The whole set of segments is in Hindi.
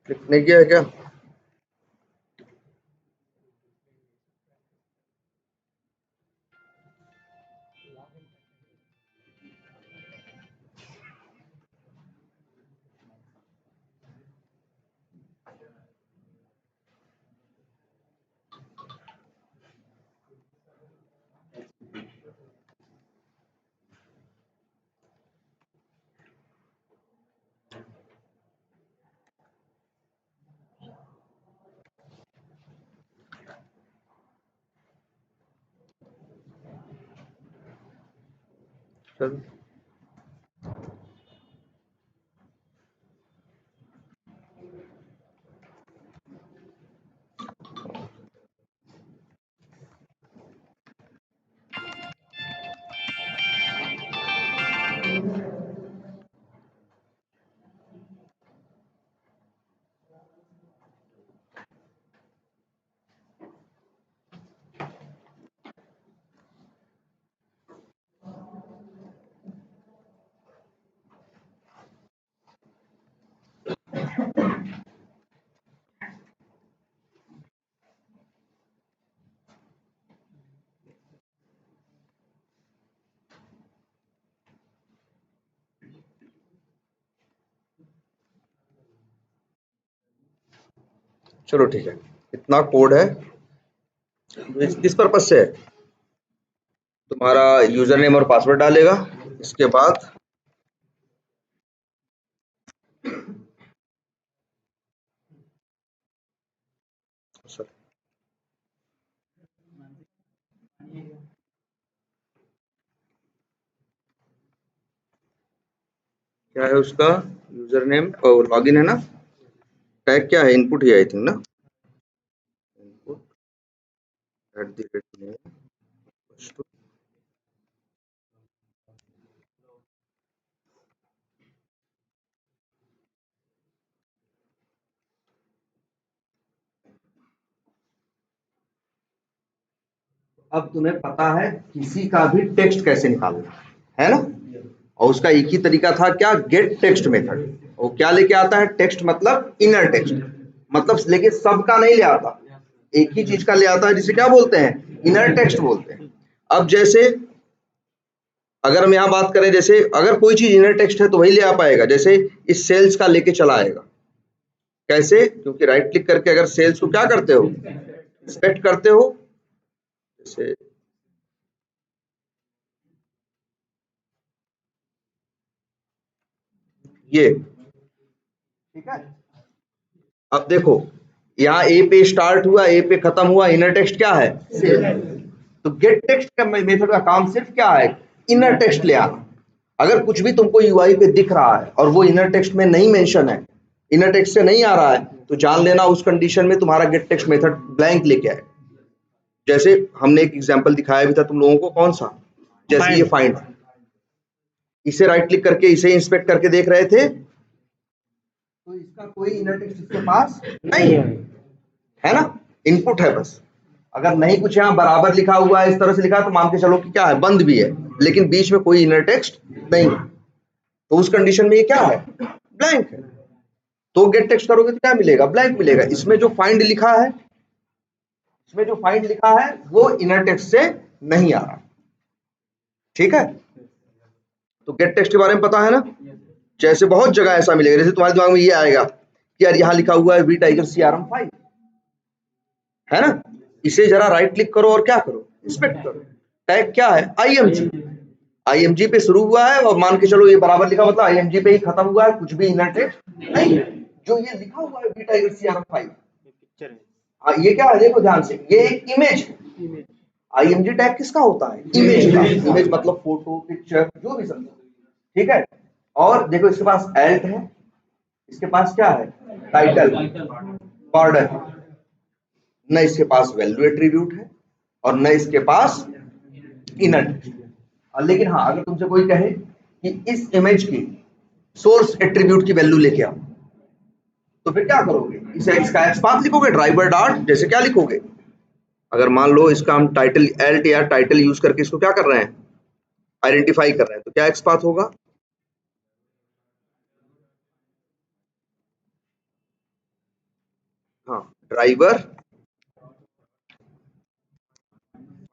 क्लिक नहीं किया है क्या? चलो चलो ठीक है, इतना कोड है। किस पर्पज से है? तुम्हारा यूजर नेम और पासवर्ड डालेगा, इसके बाद सर क्या है उसका यूजर नेम और लॉगिन है ना, टैग क्या है, इनपुट ही आई थिंक ना, इनपुट @name। अब तुम्हें पता है किसी का भी टेक्स्ट कैसे निकालना है ना, और उसका एक ही तरीका था, क्या, गेट टेक्स्ट मेथड। वो क्या लेके आता है, टेक्स्ट मतलब इनर टेक्स्ट, मतलब लेके सबका नहीं ले आता, एक ही चीज का ले आता है, जिसे क्या बोलते हैं, इनर टेक्स्ट बोलते हैं। अब जैसे अगर हम यहाँ बात करें, जैसे अगर कोई चीज इनर टेक्स्ट है तो वही ले आ पाएगा, जैसे इस सेल्स का लेके चला आएगा। कैसे? क्योंकि राइट क्लिक करके अगर सेल्स को क्या करते हो, इंस्पेक्ट करते हो, जैसे ये, ठीक है। अब देखो यहाँ ए पे स्टार्ट हुआ, ए पे खत्म हुआ, इनर टेक्स्ट क्या है, सेल। तो गेट टेक्स्ट का मेथड का काम सिर्फ क्या है, इनर टेक्स्ट ले आना। अगर कुछ भी तुमको यूआई पे दिख रहा है और वो इनर टेक्स्ट में नहीं मेंशन है, इनर टेक्स्ट से नहीं आ रहा है, तो जान लेना उस कंडीशन में तुम्हारा गेट टेक्स्ट मेथड ब्लैंक लेके आए। जैसे हमने एक एग्जांपल दिखाया भी था तुम लोगों को, कौन सा, जैसे ये फाइंड, इसे राइट क्लिक करके इसे इंस्पेक्ट करके देख रहे थे, तो इसका कोई इनर टेक्स्ट इसके पास नहीं है ना, इनपुट है बस। अगर नहीं कुछ यहाँ बराबर लिखा हुआ है, इस तरह से लिखा है, तो मान के चलो कि क्या है, बंद भी है, लेकिन बीच में कोई इनर टेक्स्ट नहीं है, तो उस कंडीशन में ये क्या है, ब्लैंक है। तो गेट टेक्स्ट करोगे तो क्या मिलेगा, ब्लैंक मिलेगा। इसमें जो फाइंड लिखा है, इसमें जो फाइंड लिखा है वो इनर टेक्स्ट से नहीं आ रहा, ठीक है। तो गेट टेक्स्ट के बारे में पता है ना, जैसे बहुत जगह ऐसा मिलेगा, जैसे तुम्हारे दिमाग में ये आएगा कि यार यहाँ लिखा हुआ है वी टाइगर CRM5, है ना, इसे जरा राइट क्लिक करो और क्या करो, इंस्पेक्ट करो। टैग क्या है, IMG, IMG पे शुरू हुआ है और मान के चलो ये बराबर लिखा, मतलब IMG पे ही खत्म हुआ है, कुछ भी इनर टेक्स्ट नहीं है। जो ये लिखा हुआ है वी टाइगर CRM5, ये क्या है, देखो ध्यान से, ये एक इमेज है। IMG टैग किसका होता है, इमेज का। इमेज मतलब फोटो, पिक्चर, जो भी समझो, ठीक है। और देखो इसके पास एल्ट है, इसके पास क्या है, टाइटल, बॉर्डर, न इसके पास वैल्यू एट्रीब्यूट है और न इसके पास इनर टेक्स्ट। लेकिन हाँ, अगर तुमसे कोई कहे कि इस इमेज की सोर्स एट्रीब्यूट की वैल्यू लेके आओ, तो फिर क्या करोगे, इसे इसका एक्स पाथ लिखोगे, ड्राइवर डॉट, जैसे क्या लिखोगे, अगर मान लो इसका हम टाइटल एल्ट या टाइटल यूज करके इसको क्या कर रहे हैं, आइडेंटिफाई कर रहे हैं, तो क्या एक्स पाथ होगा, हाँ, driver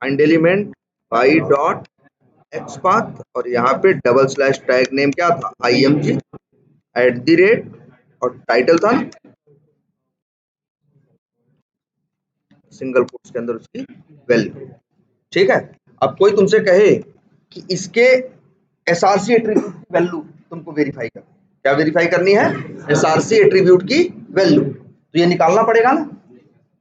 find element by dot x path, और यहाँ पे डबल स्लैश टैग नेम क्या था, IMG @ और टाइटल था सिंगल कोट्स के अंदर उसकी वैल्यू। ठीक है, अब कोई तुमसे कहे कि इसके SRC एट्रीब्यूट की वैल्यू तुमको वेरीफाई कर, क्या वेरीफाई करनी है, SRC एट्रीब्यूट की वैल्यू, तो ये निकालना पड़ेगा ना।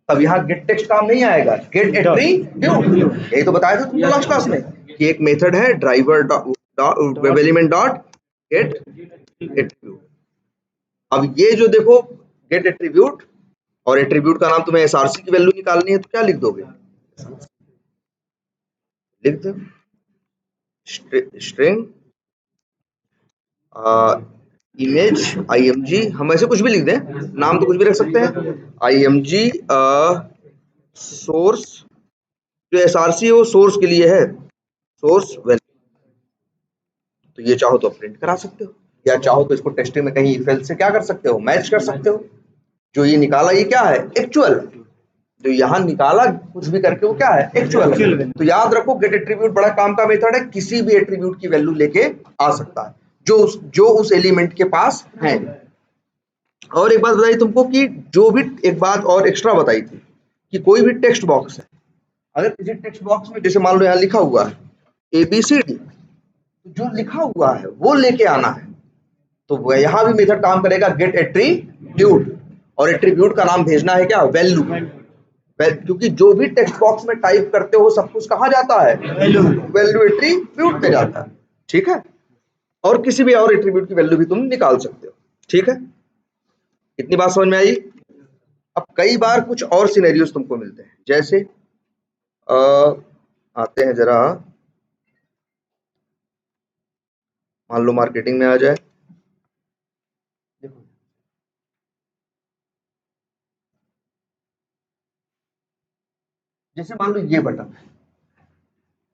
तब यहाँ गेट टेक्स्ट काम नहीं आएगा, गेट एट्रीब्यूट, यही तो बताया था तुमको लास्ट क्लास में कि एक मेथड है driver web element dot gate attribute. अब ये जो देखो गेट एट्रीब्यूट, और एट्रीब्यूट का नाम तुम्हें SRC की वैल्यू निकालनी है, तो क्या लिख दोगे, लिख दो स्ट्रिंग इमेज IMG, हम ऐसे कुछ भी लिख दें, नाम तो कुछ भी रख सकते हैं, IMG सोर्स, जो SRC है वो सोर्स के लिए है, सोर्स वैल्यू। तो ये चाहो तो प्रिंट करा सकते हो, या चाहो तो इसको टेस्टिंग में कहीं इफ एल्स से क्या कर सकते हो, मैच कर सकते हो। जो ये निकाला ये क्या है, एक्चुअल, जो यहाँ निकाला कुछ भी करके वो क्या है, एक्चुअल। तो याद रखो गेट एट्रीब्यूट बड़ा काम का मेथड है, किसी भी एट्रीब्यूट की वैल्यू लेके आ सकता है जो उस एलिमेंट के पास है। और एक बात बताई तुमको कि जो भी, एक बात और एक्स्ट्रा बताई थी कि कोई भी टेक्स्ट बॉक्स है, अगर किसी टेक्स्ट बॉक्स में जैसे मान लो यहाँ लिखा हुआ है ABCD, जो लिखा हुआ है वो लेके आना है, तो यहाँ भी मेथड काम करेगा गेट एट्रीब्यूट, और एट्रीब्यूट का नाम भेजना है क्या, वैल्यू, क्योंकि जो भी टेक्स्ट बॉक्स में टाइप करते हो सब कुछ कहाँ जाता है, वैल्यू एट्रीब्यूट पे जाता है। ठीक है, और किसी भी और एट्रीब्यूट की वैल्यू भी तुम निकाल सकते हो। ठीक है, इतनी बात समझ में आई। अब कई बार कुछ और सिनेरियोस तुमको मिलते हैं, जैसे आते हैं जरा, मान लो मार्केटिंग में आ जाए, देखो जैसे मान लो ये बटन,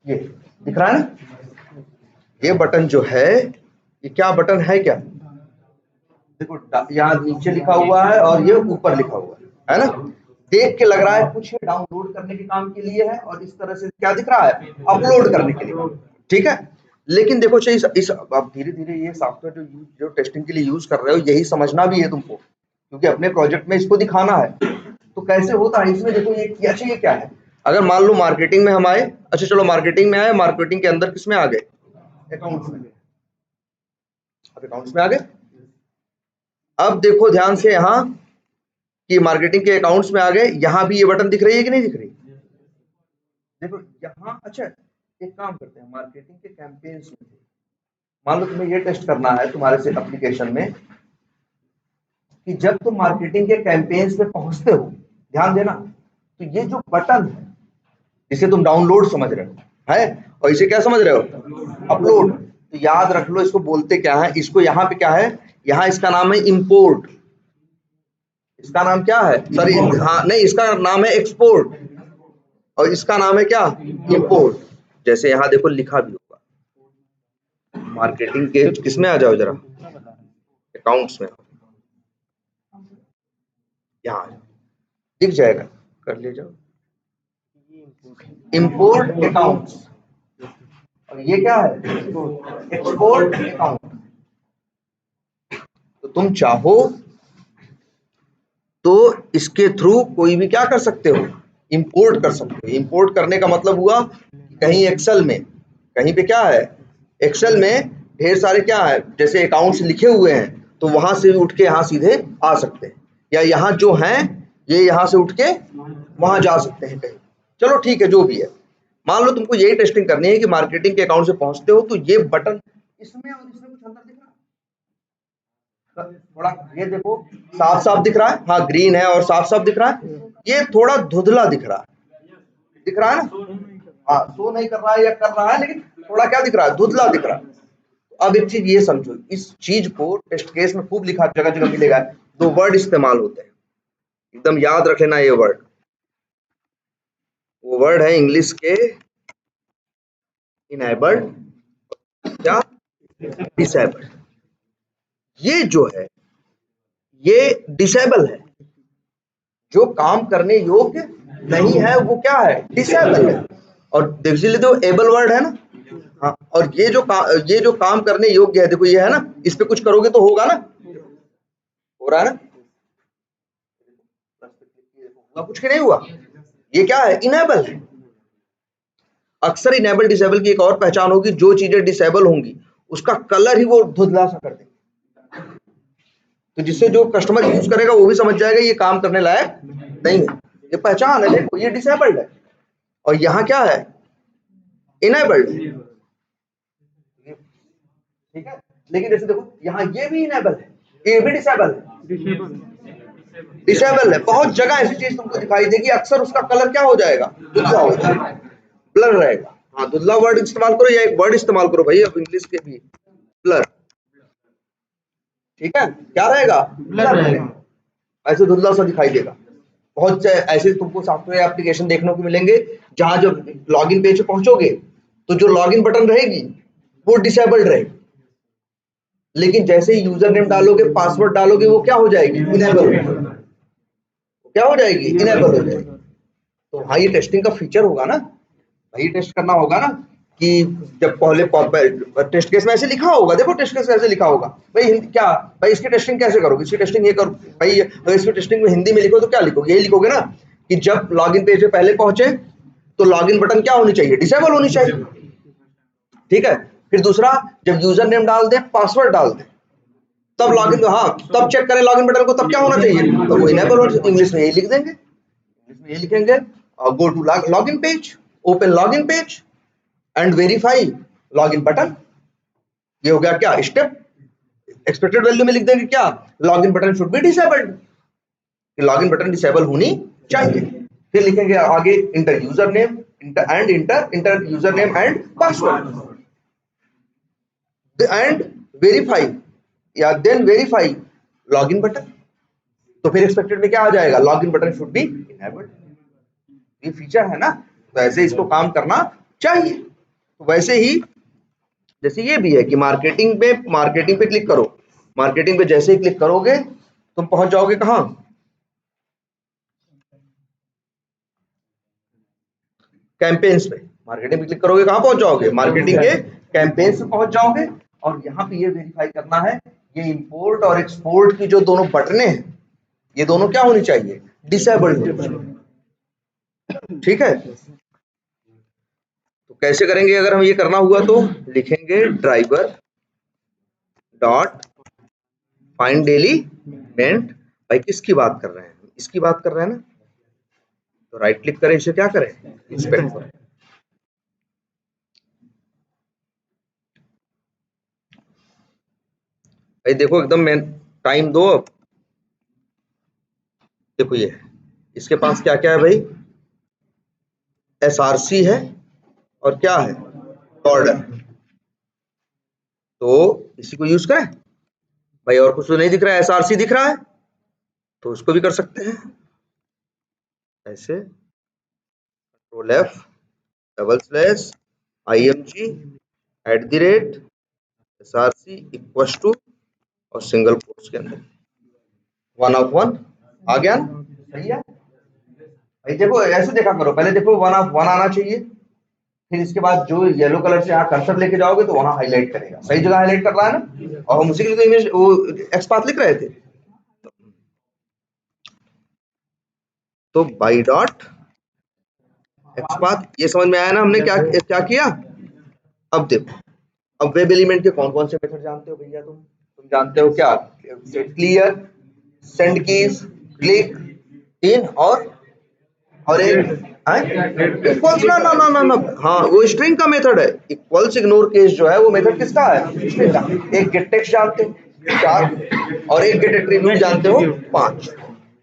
ये दिख रहा है ना, ये बटन जो है, ये क्या बटन है, क्या देखो यहाँ नीचे लिखा हुआ है और ये ऊपर लिखा हुआ है ना, देख के लग रहा है कुछ डाउनलोड करने के काम के लिए है, और इस तरह से क्या दिख रहा है, अपलोड करने के लिए। ठीक है, लेकिन देखो चाहिए इस अब धीरे धीरे ये सॉफ्टवेयर जो टेस्टिंग के लिए यूज कर रहे हो, यही समझना भी है तुमको, क्योंकि अपने प्रोजेक्ट में इसको दिखाना है। तो कैसे होता है इसमें, देखो ये क्या चाहिए, क्या है, अगर मान लो मार्केटिंग में हम आए, अच्छा चलो मार्केटिंग में आए, मार्केटिंग के अंदर किस में आ गए, अकाउंट्स में, अब अकाउंट्स में आ गए। अब देखो ध्यान से यहाँ कि मार्केटिंग के अकाउंट्स में आ गए, यहाँ भी ये बटन दिख रही है कि नहीं दिख रही, देखो यहाँ। अच्छा एक काम करते हैं, मार्केटिंग के कैंपेन्स में मान लो तुम्हें ये टेस्ट करना है तुम्हारे से एप्लीकेशन में कि जब तुम मार्केटिंग के कैंपेन्स में पहुंचते हो, ध्यान देना, तो ये जो बटन है इसे तुम डाउनलोड समझ रहे हो है, और इसे क्या समझ रहे हो, अपलोड। तो याद रख लो इसको बोलते क्या है, इसको यहाँ पे क्या है, यहाँ इसका नाम है इंपोर्ट, इसका नाम क्या है, सॉरी हाँ नहीं, इसका नाम है एक्सपोर्ट, और इसका नाम है क्या, इंपोर्ट। जैसे यहाँ देखो लिखा भी होगा, मार्केटिंग के किसमें आ जाओ जरा, अकाउंट्स में, यहाँ दिख जाएगा, कर ले जाओ, इंपोर्ट अकाउंट्स, और ये क्या है, एक्सपोर्ट अकाउंट। तो तुम चाहो तो इसके थ्रू कोई भी क्या कर सकते हो, इंपोर्ट कर सकते हो। इंपोर्ट करने का मतलब हुआ कहीं एक्सेल में, कहीं पे क्या है, एक्सेल में ढेर सारे क्या है, जैसे अकाउंट्स लिखे हुए हैं, तो वहां से उठ के यहाँ सीधे आ सकते हैं, या यहाँ जो हैं ये यहाँ से उठ के वहां जा सकते हैं कहीं। चलो ठीक है, जो भी है, मान लो तुमको यही टेस्टिंग करनी है कि मार्केटिंग के अकाउंट से पहुंचते हो, तो ये बटन इसमें और इसमें कुछ अंदर दिख रहा है, थोड़ा ये देखो साफ साफ दिख रहा है, हाँ ग्रीन है और साफ साफ दिख रहा है, ये थोड़ा धुंधला दिख रहा है, दिख रहा है ना, हाँ शो नहीं कर रहा है या कर रहा है, लेकिन थोड़ा क्या दिख रहा है, धुंधला दिख रहा है। तो अब एक चीज ये समझो, इस चीज को टेस्ट केस में खूब लिखा, जगह जगह मिलेगा, दो वर्ड इस्तेमाल होते हैं, एकदम याद रख लेना ये वर्ड, वो वर्ड है इंग्लिश के इनेबल्ड, क्या डिसेबल्ड। ये जो है ये डिसेबल है, जो काम करने योग्य नहीं है वो क्या है, डिसेबल है। और देख लीजिए तो एबल वर्ड है ना, हाँ, और ये जो काम करने योग्य है, देखो ये है ना, इस पे कुछ करोगे तो होगा ना, हो रहा है ना, हुआ कुछ कि नहीं हुआ, ये क्या है, इनेबल है। अक्सर इनेबल डिसेबल की एक और पहचान होगी, जो चीजें डिसेबल होंगी उसका कलर ही वो धुंधला सा कर देंगे, तो जिससे जो कस्टमर यूज करेगा वो भी समझ जाएगा ये काम करने लायक नहीं है, ये पहचान है, देखो ये डिसेबल्ड है, और यहाँ क्या है, इनेबल्ड, ठीक है। लेकिन जैसे देखो यहाँ ये भी इनेबल है, ये भी डिसेबल है, डिसेबल है। बहुत जगह ऐसी चीज तुमको दिखाई देगी, अक्सर उसका कलर क्या हो जाएगा, धुंधला हो जाएगा, ब्लर रहेगा। हाँ, धुंधला वर्ड इस्तेमाल करो या एक वर्ड इस्तेमाल करो भाई, अब इंग्लिश के भी, ब्लर, ठीक है, क्या रहेगा, ब्लर रहेगा, ऐसे धुंधला सा दिखाई देगा। बहुत से ऐसे तुमको सॉफ्टवेयर एप्लीकेशन देखने को मिलेंगे जहां जब लॉगिन पेज पे पहुंचोगे तो जो लॉगिन बटन रहेगी वो डिसेबल्ड रहेगी, लेकिन जैसे ही यूजर नेम डालोगे, पासवर्ड डालोगे, वो क्या हो जाएगी, इनेबल, क्या हो जाएगी, इनेबल हो जाएगी। तो हाँ, ये टेस्टिंग का फीचर होगा ना, भाई टेस्ट करना होगा ना, कि जब पहले टेस्ट केस में ऐसे लिखा होगा, देखो टेस्ट केस ऐसे लिखा होगा भाई, क्या भाई इसकी टेस्टिंग कैसे करोगे, इसकी टेस्टिंग ये करो भाई, अगर इसकी टेस्टिंग में हिंदी में लिखो तो क्या लिखोगे, यही लिखोगे ना कि जब लॉगिन पेज पे पहले पहुंचे तो लॉगिन बटन क्या होनी चाहिए, डिसेबल होनी चाहिए, ठीक है। फिर दूसरा, जब यूजर नेम डाल दे, पासवर्ड डाल दे, तब लॉगिन, हाँ तब चेक करें लॉगिन बटन को, तब क्या होना चाहिए, तो वो इनेबल होना चाहिए। इंग्लिश में यही लिख देंगे, इंग्लिश में यही लिखेंगे, go to login page, open login page and verify login button, ये हो गया क्या स्टेप। एक्सपेक्टेड वैल्यू में लिख देंगे क्या, login button should be disabled, login button disable होनी चाहिए। फिर लिखेंगे आगे inter user name inter user name and password and verify या देन वेरीफाई लॉगिन बटन, तो फिर एक्सपेक्टेड में क्या आ जाएगा, login button should be enabled. ये फीचर है ना, तो ऐसे इसको काम करना चाहिए। तो वैसे ही जैसे ये भी है कि मार्केटिंग पे क्लिक करो, मार्केटिंग पे जैसे ही क्लिक करोगे तुम पहुंच जाओगे कहां, कैंपेन्स पे। मार्केटिंग पे क्लिक करोगे कहां पहुंच जाओगे, मार्केटिंग के कैंपेन्स पे पहुंच जाओगे। और यहाँ पे ये वेरीफाई करना है, ये इंपोर्ट और एक्सपोर्ट की जो दोनों बटने हैं ये दोनों क्या होनी चाहिए, डिसेबल्ड होनी चाहिए, ठीक है। तो कैसे करेंगे, अगर हम ये करना हुआ तो लिखेंगे ड्राइवर डॉट फाइंड एलिमेंट, भाई किसकी बात कर रहे हैं, इसकी बात कर रहे हैं ना, तो राइट क्लिक करें, इसे क्या करें, इंस्पेक्ट करें। भाई देखो एकदम मैं टाइम दो, अब देखो ये इसके पास क्या क्या है भाई, एसआरसी है और क्या है, ऑर्डर, तो इसी को यूज करें भाई, और कुछ तो नहीं दिख रहा है, एसआरसी दिख रहा है तो उसको भी कर सकते हैं ऐसे, control F double slash IMG @ SRC equal to और सिंगल कोट्स के अंदर 1 ऑफ 1 आ गया ना, सही है भाई। देखो ऐसे देखा करो, पहले देखो 1 ऑफ 1 आना चाहिए, फिर इसके बाद जो येलो कलर से यहाँ कर्सर लेके जाओगे तो वहां हाईलाइट करेगा, सही जगह हाईलाइट कर रहा है ना, और हम उसी के लिए तो इमेज वो एक्सपाथ लिख रहे थे। तो बाई डॉट एक्सपाथ, ये समझ में आया ना हमने क्या क्या किया। अब देखो, अब वेब एलिमेंट के कौन कौन से मेथड जानते हो भैया, तुम जानते हो क्या, क्लियर, सेंड कीज, क्लिक, इन और एक इक्वल्स, ना ना ना ना ना, हाँ वो स्ट्रिंग का मेथड है, इक्वल्स इग्नोर केस जो है वो मेथड किसका है, स्ट्रिंग का। एक गेट टेक्स्ट जानते हो 4 और एक गेट एट्रीब्यूट जानते हो 5।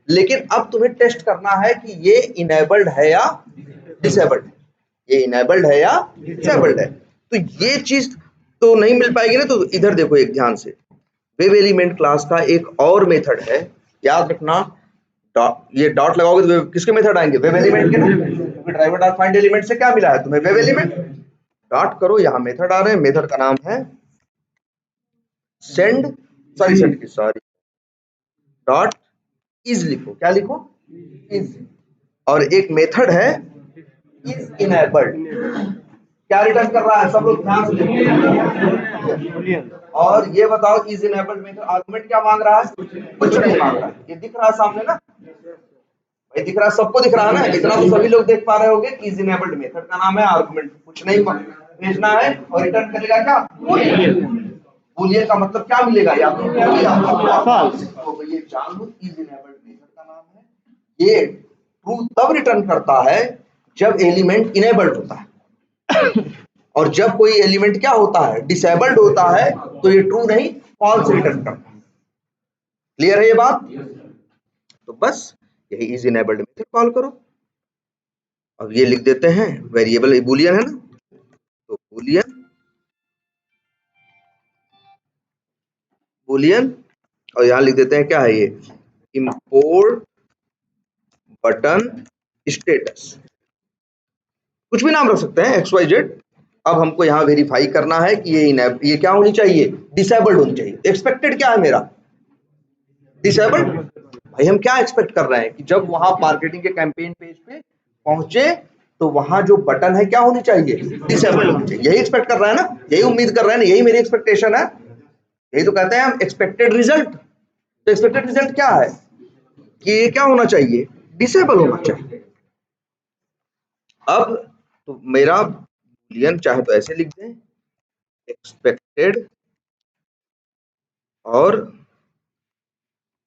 लेकिन अब तुम्हें टेस्ट करना है कि ये इनेबल्ड है या डिसेबल्ड, ये इनेबल्ड है या डिसेबल्ड है। तो ये चीज तो नहीं मिल पाएगी ना, तो इधर देखो एक ध्यान से, वेब एलिमेंट क्लास का एक और मेथड है, याद रखना, ये डॉट लगाओगे तो किसके मेथड आएंगे, वेब एलिमेंट के ना, क्योंकि ड्राइवर डॉट फाइंड एलिमेंट से क्या मिला है तुम्हें, वेब एलिमेंट। डॉट करो, यहाँ मेथड आ रहे हैं, मेथड का नाम है सेंड, सॉरी डॉट इज लिखो, क्या लिखो, इज, और एक मेथड है इज इनेबल्ड। क्या रिटर्न कर रहा है, सब लोग ध्यान से देखिए। और ये बताओ इज इनेबल्ड मेथड आर्गुमेंट क्या मांग रहा है, कुछ नहीं मांग रहा है। ये दिख रहा है सामने ना, भाई दिख रहा है, सबको दिख रहा है ना, इतना तो सभी लोग देख पा रहे होंगे। इज इनेबल्ड मेथड का नाम है आर्गुमेंट, कुछ नहीं भेजना है और रिटर्न करेगा क्या, बूलियन का मतलब क्या मिलेगा, या तो ट्रू या फॉल्स। तो ये जान लो इज इनेबल्ड मेथड का नाम है। ये ट्रू तब रिटर्न करता है जब एलिमेंट इनेबल्ड होता है, और जब कोई एलिमेंट क्या होता है, डिसेबल्ड होता है, तो ये ट्रू नहीं फॉल्स रिटर्न करता है। क्लियर है ये बात? तो बस यही इज इनेबल्ड मेथड कॉल करो। अब ये लिख देते हैं, वेरिएबल बूलियन है ना, तो बूलियन बूलियन, और यहां लिख देते हैं क्या है ये, इंपोर्ट बटन स्टेटस, कुछ भी नाम रख सकते हैं, एक्स वाई जेड। अब हमको यहाँ वेरीफाई करना है कि ये क्या होनी चाहिए, डिसेबल्ड होनी चाहिए। एक्सपेक्टेड क्या है मेरा, डिसेबल्ड। भाई हम क्या एक्सपेक्ट कर रहे हैं कि जब वहां मार्केटिंग के कैंपेन पेज पे पहुंचे तो वहां जो बटन है क्या होनी चाहिए, डिसेबल्ड होनी चाहिए। यही एक्सपेक्ट कर रहा है ना, यही उम्मीद कर रहे हैं ना, यही मेरी एक्सपेक्टेशन है। यही तो कहते हैं हम एक्सपेक्टेड रिजल्ट। तो एक्सपेक्टेड रिजल्ट क्या है कि ये क्या होना चाहिए, डिसेबल होना चाहिए। अब तो मेरा बूलियन चाहे तो ऐसे लिख दें, एक्सपेक्टेड और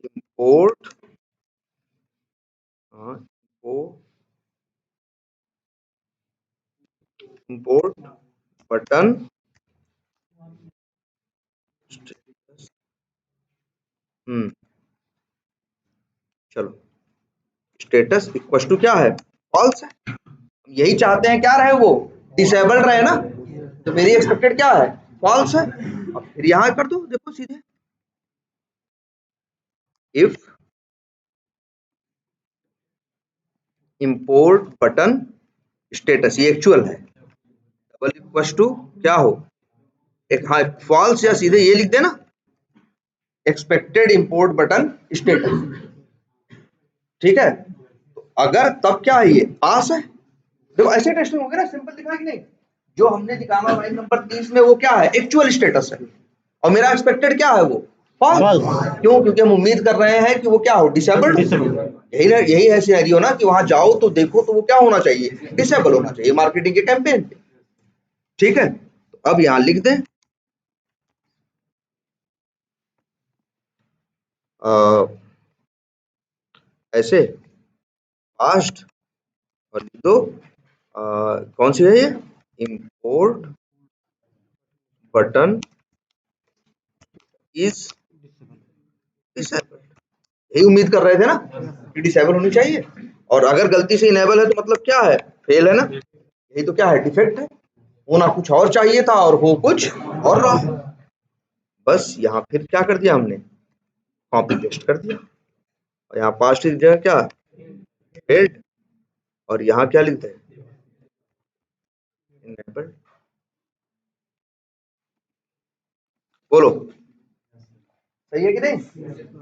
इंपोर्ट इंपोर्ट बटन चलो स्टेटस इक्वल टू क्या है, फॉल्स है। यही चाहते हैं क्या रहे वो, डिसेबल्ड रहे ना, तो मेरी एक्सपेक्टेड क्या है, फॉल्स है। अब फिर यहां कर दो, देखो सीधे, इफ इंपोर्ट बटन स्टेटस, ये एक्चुअल है, डबल इक्वल टू क्या हो, एक हाँ फॉल्स, या सीधे ये लिख देना एक्सपेक्टेड इंपोर्ट बटन स्टेटस। ठीक है, तो अगर तब क्या है, ये पास है। देखो ऐसे टेस्टिंग होगी ना, सिंपल दिखा कि नहीं, जो हमने दिखाना लाइन नंबर 30 में वो क्या है, एक्चुअल स्टेटस है, और मेरा एक्सपेक्टेड क्या है वो फॉल्स। क्यों, क्योंकि हम उम्मीद कर रहे हैं कि वो क्या हो, डिसेबल्ड। यही है सिनेरियो ना, कि वहां जाओ तो देखो तो वो क्या होना चाहिए, डिसेबल होना चाहिए मार्केटिंग के कैंपेन पे। ठीक है, तो अब यहां लिख दें ऐसे पास्ट, और लिख दो कौन सी है ये, इंपोर्ट बटन इज डिसेबल। यही उम्मीद कर रहे थे ना कि डिसेबल होनी चाहिए, और अगर गलती से इनेबल है तो मतलब क्या है, फेल है ना। यही तो क्या है, डिफेक्ट है, होना कुछ और चाहिए था और हो कुछ और रहा। बस यहाँ फिर क्या कर दिया हमने, कॉपी पेस्ट कर दिया, और यहाँ पास्ट की जगह क्या, फेल्ड, और यहाँ क्या लिखते हैं, इनेबल। बोलो सही है कि नहीं,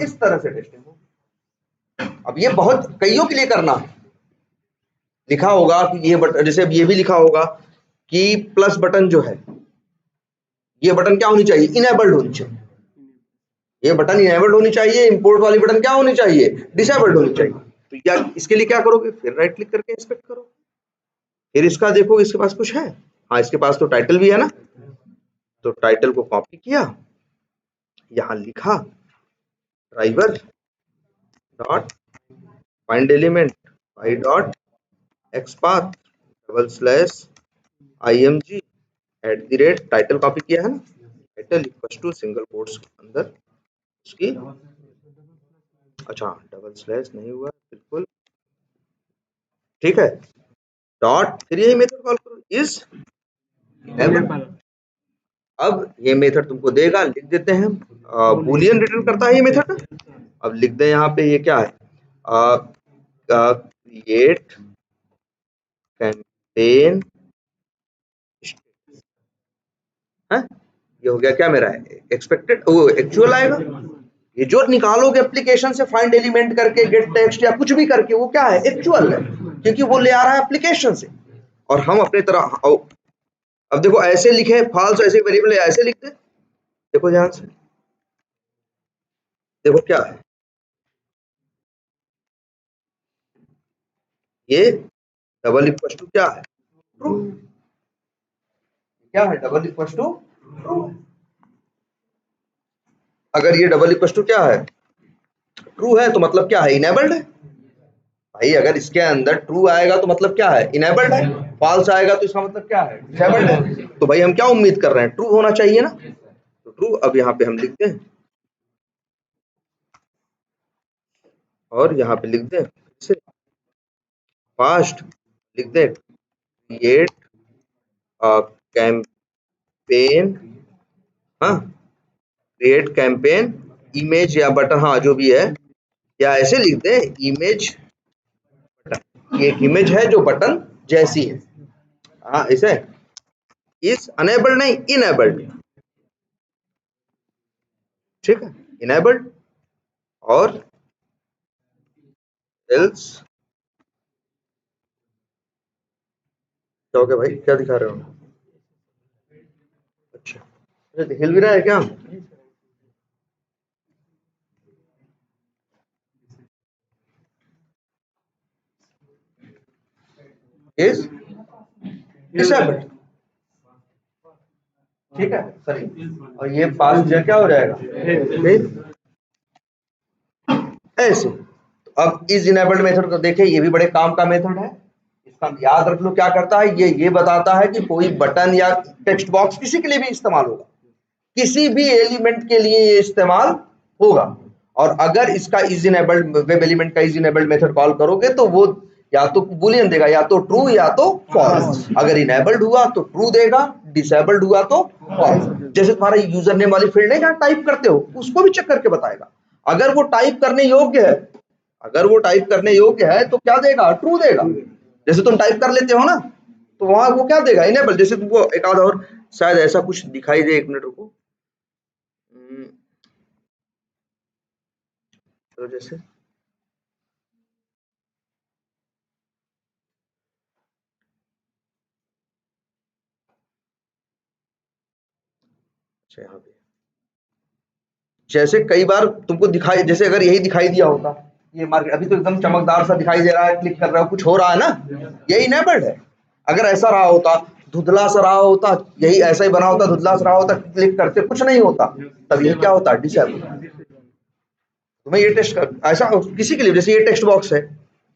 इस तरह से टेस्टिंग हो। अब ये बहुत कईयों के लिए करना है, लिखा होगा कि ये बटन, जैसे ये भी लिखा होगा कि प्लस बटन जो है, ये बटन क्या होनी चाहिए, इनेबल्ड होनी चाहिए। ये बटन इनेबल्ड होनी चाहिए, इंपोर्ट वाली बटन क्या होनी चाहिए, डिसेबल्ड होनी चाहिए। तो क्या इसके लिए क्या करोगे, फिर राइट क्लिक करके इंस्पेक्ट करो, फिर इसका देखो इसके पास कुछ है, हाँ इसके पास तो टाइटल भी है ना, तो टाइटल को कॉपी किया, यहाँ लिखा driver dot find element I dot xpath double slash img at the rate, title copy किया है ना, title equal to single quotes के अंदर उसकी, अच्छा डबल स्लैश नहीं हुआ बिल्कुल, ठीक है, डॉट, फिर यही मेथड कॉल करो, इज इनेबल। अब ये मेथड तुमको देगा, लिख देते हैं बूलियन रिटर्न करता है ये मेथड। अब लिख दें यहाँ पे ये क्या है, क्रिएट कैंपेन, है ये हो गया क्या मेरा, एक्सपेक्टेड वो एक्चुअल आएगा, ये जो निकालोगे एप्लीकेशन से फाइंड एलिमेंट करके, गेट टेक्स्ट या कुछ भी करके, वो क्या है, एक्चुअल है, क्योंकि वो ले आ रहा है एप्लीकेशन से। और हम अपने तरह, अब देखो ऐसे लिखे फॉल्स, ऐसे वेरिएबल ऐसे लिखते, देखो ध्यान से, देखो क्या है ये, डबल इक्वल टू क्या है, ट्रू। क्या है, डबल इक्वल टू ट्रू। अगर ये डबल इक्वल टू क्या है, ट्रू है, तो मतलब क्या है, इनेबल्ड है। भाई अगर इसके अंदर ट्रू आएगा तो मतलब क्या है, इनेबल्ड है। फॉल्स आएगा तो इसका मतलब क्या है, डिसेबल्ड है। तो भाई हम क्या उम्मीद कर रहे हैं, ट्रू होना चाहिए ना। तो ट्रू, अब यहाँ पे हम लिखते हैं और यहाँ पे लिख दें फास्ट, लिख दें क्रिएट कैंपेन, हाँ क्रिएट कैंपेन इमेज या बटन, हाँ जो भी है, या ऐसे लिख दें इमेज बटन, ये एक इमेज है जो बटन जैसी है, हाँ इसे इज अनेबल्ड नहीं, इनेबल्ड, ठीक है, इनेबल्ड। और एल्स क्या हो गया भाई, क्या दिखा रहे हो, अच्छा अरे हिल भी रहा है क्या, इज डिसेबल्ड, ठीक है सॉरी, और ये पास जो क्या हो जाएगा, फिर ऐसे। तो अब इस इनेबल्ड मेथड को देखें, ये भी बड़े काम का मेथड है, इसका याद रख लो क्या करता है, ये बताता है कि कोई बटन या टेक्स्ट बॉक्स किसी के लिए भी इस्तेमाल होगा, किसी भी एलिमेंट के लिए ये इस्तेमाल होगा। और अगर इसका इज इनेबल्ड, वेब एलिमेंट का इज इनेबल्ड मेथड कॉल करोगे तो वो या तो बूलियन देगा, या तो ट्रू या तो फॉल्स। अगर इनेबल्ड हुआ तो ट्रू देगा, डिसेबल्ड हुआ तो फॉल्स। जैसे तुम्हारा यूजर नेम वाली फील्ड है जहां टाइप करते हो, उसको भी चेक करके बताएगा। अगर वो टाइप करने योग्य है, अगर वो टाइप करने योग्य है तो क्या देगा, ट्रू देगा। जैसे तुम टाइप कर लेते हो ना, तो वहां वो क्या देगा, इनेबल। जैसे तुमको एक आधा और शायद ऐसा कुछ दिखाई दे, एक मिनट रुको, तो जैसे अच्छा यहाँ पे, जैसे कई बार तुमको दिखाई, जैसे अगर यही दिखाई दिया होता, ये मार्केट अभी तो एकदम चमकदार सा दिखाई दे रहा है, क्लिक कर रहा हो कुछ हो रहा है ना, यही इनेबल्ड है। अगर ऐसा रहा होता, धुंधला सा रहा होता, यही ऐसा ही बना होता, धुंधला सा रहा होता, क्लिक करते कुछ नहीं होता, तब ये क्या होता, डिसेबल। तुम्हें ये टेस्ट कर, ऐसा किसी के लिए, जैसे ये टेक्स्ट बॉक्स है,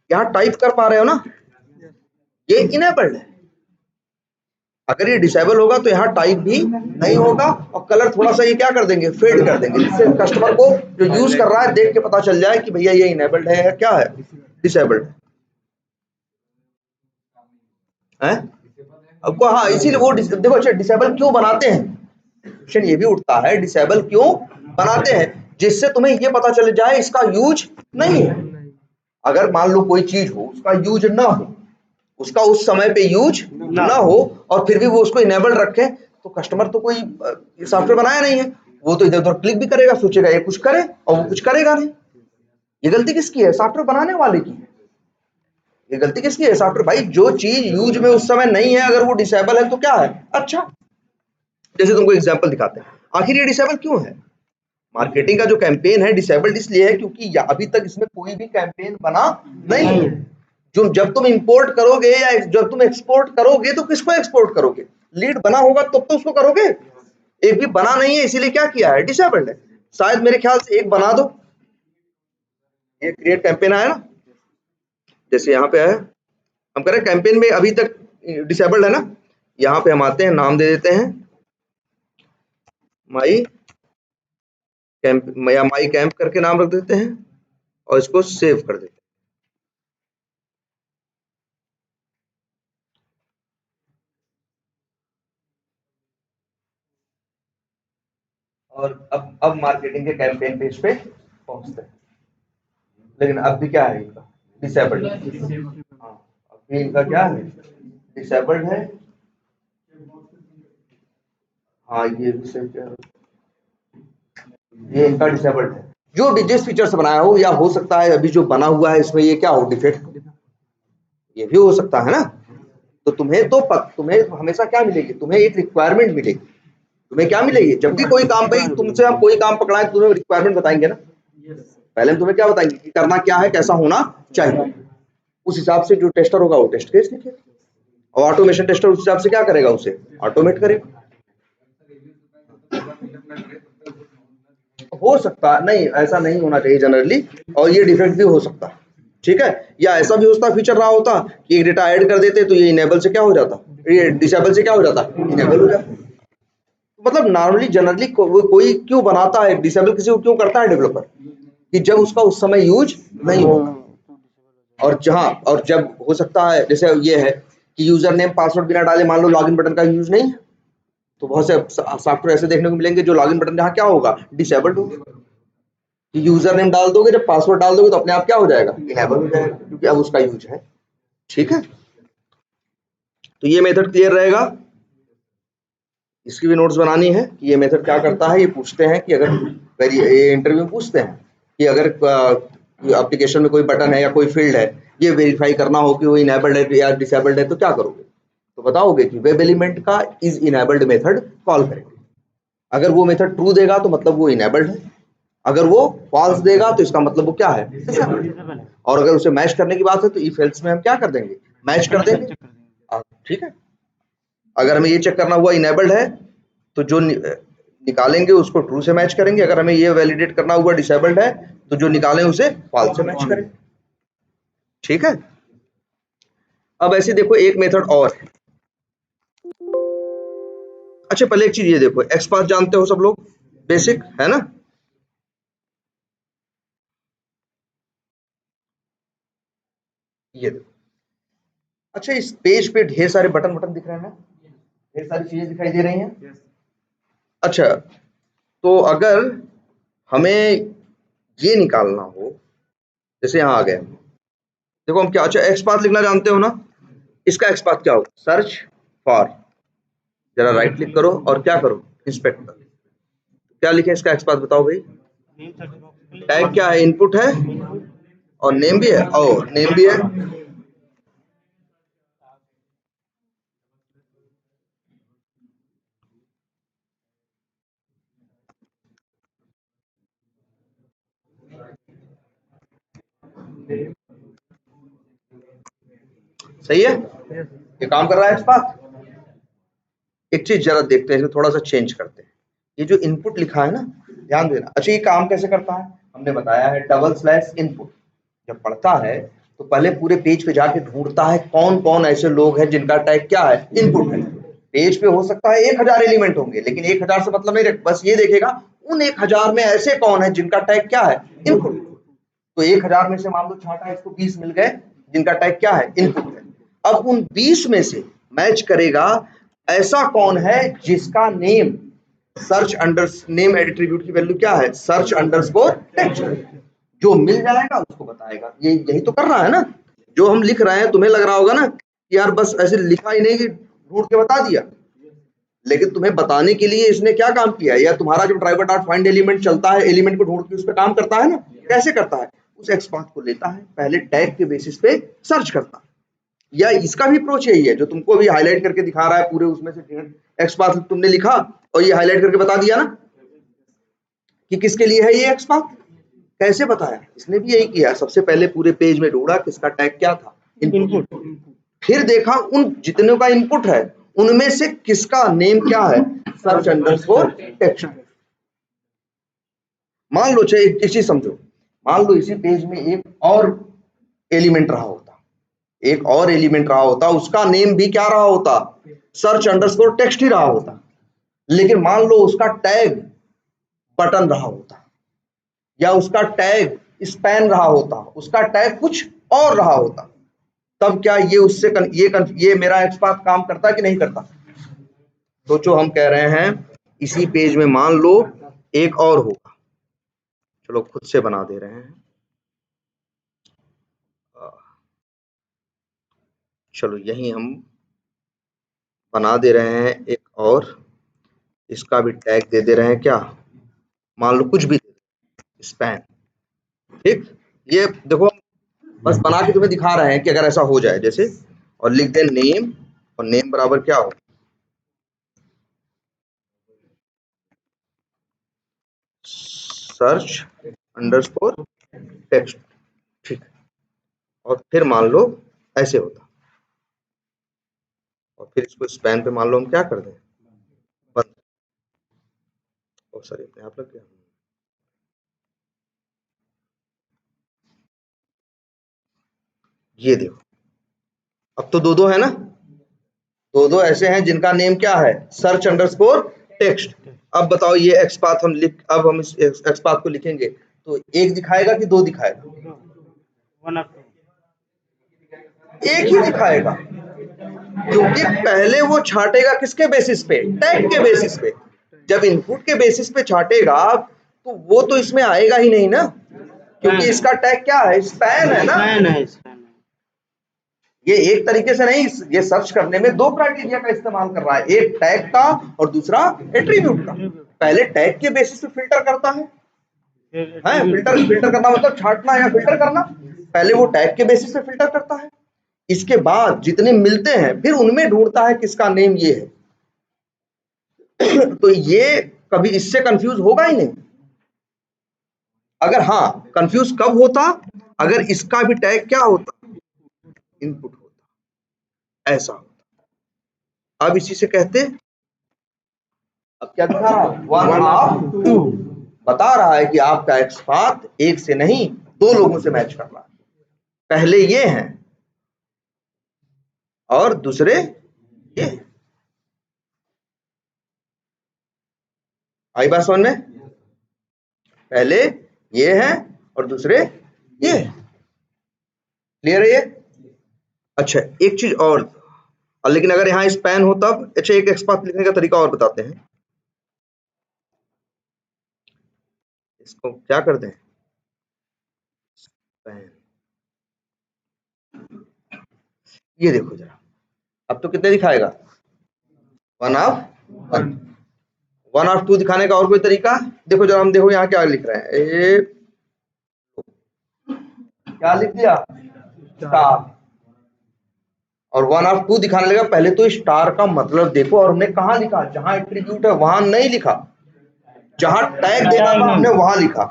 यहाँ टाइप कर पा रहे हो ना, ये इनेबल्ड है। अगर ये डिसेबल होगा तो यहाँ टाइप भी नहीं होगा, और कलर थोड़ा सा ये क्या कर देंगे, फेड कर देंगे, जिससे कस्टमर को जो यूज कर रहा है देख के पता चल जाए कि भैया ये इनेबल्ड है या क्या है, डिसेबल्ड है। अब हाँ, इसीलिए वो देखो, अच्छा डिसेबल क्यों बनाते हैं, क्वेश्चन ये भी उठता है, डिसेबल क्यों बनाते हैं, जिससे तुम्हें ये पता चल जाए इसका यूज नहीं है। अगर मान लो कोई चीज हो, उसका यूज ना हो, उसका उस समय पे यूज ना हो, और फिर भी वो उसको इनेबल रखे, तो कस्टमर तो कोई सॉफ्टवेयर बनाया नहीं है, वो तो इधर उधर क्लिक भी करेगा, सोचेगा ये कुछ करे, और वो कुछ करेगा नहीं। ये गलती किसकी है, सॉफ्टवेयर बनाने वाले की। ये गलती किसकी है, सॉफ्टवेयर। भाई जो चीज यूज में उस समय नहीं है, अगर वो डिसेबल है तो क्या है, अच्छा। जैसे तुमको एग्जांपल दिखाते हैं, आखिर ये डिसेबल क्यों है। मार्केटिंग का जो कैंपेन है डिसेबल्ड इसलिए है क्योंकि अभी तक इसमें कोई भी कैंपेन बना नहीं है। जो जब तुम इंपोर्ट करोगे या जब तुम एक्सपोर्ट करोगे तो किसको एक्सपोर्ट करोगे, लीड बना होगा तब तो उसको करोगे, एक भी बना नहीं है, इसीलिए क्या किया है, डिसेबल्ड है। शायद मेरे ख्याल से एक बना दो, ये क्रिएट कैंपेन आया ना, जैसे यहाँ पे आया, हम कह रहे हैं कैंपेन में अभी तक डिसेबल्ड है ना, यहाँ पे हम आते हैं, नाम दे देते हैं माई कैंप या माई कैंप करके नाम रख देते हैं, और इसको सेव कर देते हैं। और अब मार्केटिंग के कैंपेन पेज पे पहुंचते हैं, लेकिन अब भी क्या है इनका, डिसेबल्ड। हाँ, अब भी इनका क्या है, डिसेबल्ड है। हाँ ये भी सही कह रहे हो, ये इनका डिसेबल्ड है। जो भी जिस फीचर से बनाया हो, या हो सकता है अभी जो बना हुआ है इसमें ये क्या हो, डिफेक्ट, ये भी हो सकता है ना। तो तुम्हें हमेशा क्या मिलेगी, तुम्हें एक रिक्वायरमेंट मिलेगी। तुम्हें क्या मिलेगी, जब भी कोई काम, भाई तुमसे हम कोई काम पकड़ाएं तो तुम्हें रिक्वायरमेंट बताएंगे ना। पहले हम तुम्हें क्या बताएंगे कि करना क्या है, कैसा होना चाहिए। उस हिसाब से जो टेस्टर होगा वो टेस्ट केस लिखेगा, और ऑटोमेशन टेस्टर उस हिसाब से क्या करेगा, उसे ऑटोमेट करेगा। हो सकता है, नहीं ऐसा नहीं होना चाहिए जनरली, और ये डिफेक्ट भी हो सकता है, ठीक है। या ऐसा भी होता, फीचर रहा होता कि एक डेटा ऐड कर देते तो ये इनेबल से क्या हो जाता, ये डिसेबल से क्या हो जाता, इनेबल हो जाता। मतलब नॉर्मली जनरली कोई क्यों बनाता है डिसेबल, किसी को क्यों करता है डेवलपर, कि जब उसका उस समय यूज नहीं होगा, और जब हो सकता है, जैसे ये है कि यूजर नेम पासवर्ड बिना डाले मान लो लॉगिन बटन का यूज नहीं है, तो बहुत से सॉफ्टवेयर ऐसे देखने को मिलेंगे जो लॉगिन बटन जहाँ क्या होगा, डिसेबल्ड होगा। कि यूजर नेम डाल दोगे, जब पासवर्ड डाल दोगे तो अपने आप क्या हो जाएगा, इनेबल हो जाएगा, क्योंकि अब उसका यूज है, ठीक है। तो ये मेथड क्लियर रहेगा, इसकी भी नोट्स बनानी है कि ये मेथड क्या करता है। ये पूछते हैं कि अगर ये इंटरव्यू में पूछते हैं कि अगर एप्लीकेशन में कोई बटन है या कोई फील्ड है, ये वेरीफाई करना हो कि वो इनेबल्ड है या डिसेबल्ड है, तो क्या करोगे, तो बताओगे कि वेब एलिमेंट का इज इनेबल्ड मेथड कॉल करेंगे। अगर वो मेथड ट्रू देगा तो मतलब वो इनेबल्ड है, अगर वो फॉल्स देगा तो इसका मतलब वो क्या है, डिसेबल्ड। और अगर उसे मैच करने की बात है तो इफ एल्स में हम क्या कर देंगे, मैच कर देंगे, ठीक है। अगर हमें ये चेक करना हुआ इनेबल्ड है तो जो निकालेंगे उसको ट्रू से मैच करेंगे, अगर हमें ये वैलिडेट करना हुआ डिसेबल्ड है तो जो निकालें उसे फॉल्स से मैच करेंगे, ठीक है। अब ऐसे देखो एक मेथड और है। अच्छा पहले एक चीज ये देखो, एक्सपाथ जानते हो सब लोग, बेसिक है ना। ये देखो, अच्छा इस पेज पे ढेर सारे बटन बटन दिख रहे हैं ना, ढेर सारी चीजें दिखाई दे रही हैं। अच्छा तो अगर हमें ये निकालना हो, जैसे यहाँ आ गए, देखो हम क्या, अच्छा एक्सपाथ लिखना जानते हो ना, इसका एक्सपाथ क्या हो, सर्च फॉर, जरा राइट क्लिक करो और क्या करो, इंस्पेक्ट करो, क्या लिखे इसका एक्सपाथ बताओ भाई। टैग क्या है, इनपुट है, और नेम भी है, और नेम भी है, सही है, ये काम कर रहा है एक्सपाथ। एक चीज जरा देखते हैं, थोड़ा सा चेंज करते हैं, ये जो इनपुट लिखा है ना, ध्यान देना। अच्छा ये काम कैसे करता है, हमने बताया है डबल स्लैश इनपुट, जब पढ़ता है तो पहले पूरे पेज पे जाके ढूंढता है कौन कौन ऐसे लोग हैं जिनका टैग क्या है, इनपुट है। पेज पे हो सकता है 1000 एलिमेंट होंगे, लेकिन 1000 से मतलब नहीं रख, बस ये देखेगा उन 1000 में ऐसे कौन है जिनका टैग क्या है, इनपुट। तो 1000 में से मान लो छाटा इसको 20 मिल गए जिनका टैग क्या है, इनपुट है। अब उन 20 में से मैच करेगा ऐसा कौन है जिसका name search under name attribute की वैल्यू क्या है, सर्च अंडरस्कोर टेक्स्ट, जो मिल जाएगा उसको बताएगा। ये यही तो कर रहा है ना, जो हम लिख रहे हैं। तुम्हें लग रहा होगा ना कि यार बस ऐसे लिखा ही नहीं कि ढूंढ के बता दिया, लेकिन तुम्हें बताने के लिए इसने क्या काम किया है, या तुम्हारा जो ड्राइवर डॉट फाइंड एलिमेंट चलता है, एलिमेंट को ढूंढ के उस पर काम करता है ना, कैसे करता है, उस एक्सपाथ को लेता है, पहले टैग के बेसिस पे सर्च करता है। या इसका भी अप्रोच यही है जो तुमको अभी हाईलाइट करके दिखा रहा है, पूरे उसमें से एक्सपाथ तुमने लिखा और ये हाईलाइट करके बता दिया ना कि किसके लिए है ये एक्सपाथ। कैसे बताया, इसने भी यही किया, सबसे पहले पूरे पेज में ढूंढा किसका टैग क्या था, इनपुट, फिर देखा उन जितने का इनपुट है उनमें से किसका नेम क्या है, सर्च अंडरस्कोर टेक्स्ट। मान लो चाहे एक चीज समझो, मान लो इसी पेज में एक और एलिमेंट रहा होता, एक और एलिमेंट रहा होता, उसका नेम भी क्या रहा होता, सर्च अंडरस्कोर टेक्स्ट ही रहा होता, लेकिन मान लो उसका टैग बटन रहा होता, या उसका टैग स्पैन रहा होता, उसका टैग कुछ और रहा होता, तब क्या ये उससे ये मेरा एक्सपाथ काम करता कि नहीं करता। सोचो, हम कह रहे हैं इसी पेज में मान लो एक और होगा, चलो खुद से बना दे रहे हैं, चलो यही हम बना दे रहे हैं एक और, इसका भी टैग दे दे रहे हैं क्या, मान लो कुछ भी, स्पैन। ठीक, ये देखो बस बना के तुम्हें दिखा रहे हैं कि अगर ऐसा हो जाए जैसे, और लिख दे नेम, और नेम बराबर क्या हो, सर्च अंडरस्कोर टेक्स्ट। ठीक, और फिर मान लो ऐसे होता, और फिर इसको स्पैन पे मान लो हम क्या कर दें, बंद। ओ सॉरी, अपने आप लग गया। ये देखो, अब तो दो दो है ना, दो दो ऐसे हैं जिनका नेम क्या है, सर्च अंडरस्कोर टेक्स्ट। अब बताओ ये एक्सपाथ हम लिख, अब हम इस एक्सपाथ को लिखेंगे तो एक दिखाएगा कि दो दिखाएगा, एक ही दिखाएगा, क्योंकि पहले वो छांटेगा किसके बेसिस पे, टैग के बेसिस पे। जब इनपुट के बेसिस पे छांटेगा तो वो तो इसमें आएगा ही नहीं ना, क्योंकि इसका टैग क्या है, स्पैन है ना। ये एक तरीके से नहीं, ये सर्च करने में दो क्राइटेरिया का इस्तेमाल कर रहा है, एक टैग का और दूसरा एट्रीब्यूट का। पहले टैग के बेसिस पे फिल्टर करता है, फिल्टर करना मतलब छांटना या फिल्टर करना। पहले वो टैग के बेसिस पे फिल्टर करता है, इसके बाद जितने मिलते हैं फिर उनमें ढूंढता है किसका नेम ये है। तो ये कभी इससे कंफ्यूज होगा ही नहीं। अगर हाँ, कंफ्यूज कब होता, अगर इसका भी टैग क्या होता, इनपुट होता, ऐसा होता। अब इसी से कहते, अब क्या दिखा रहा है, 1/2 बता रहा है कि आपका एक्सपाथ एक से नहीं दो लोगों से मैच कर रहा है। पहले ये हैं और दूसरे ये। आई बात समझ में, पहले ये हैं और दूसरे ये। क्लियर है ये। अच्छा एक चीज और, लेकिन अगर यहाँ स्पैन हो तब, अच्छा एक एक्सपाथ लिखने का तरीका और बताते हैं, इसको क्या कर दें, स्पैन। ये देखो जरा, अब तो कितने दिखाएगा, 1/2 दिखाने का और कोई तरीका, देखो जरा हम, देखो यहाँ क्या लिख रहे हैं, क्या लिख दिया, स्टार, और 1/2 दिखाने लगा। पहले तो स्टार का मतलब देखो, और हमने कहा लिखा, जहां एट्रीब्यूट है वहां नहीं लिखा, जहां टैग देना था हमने वहां लिखा।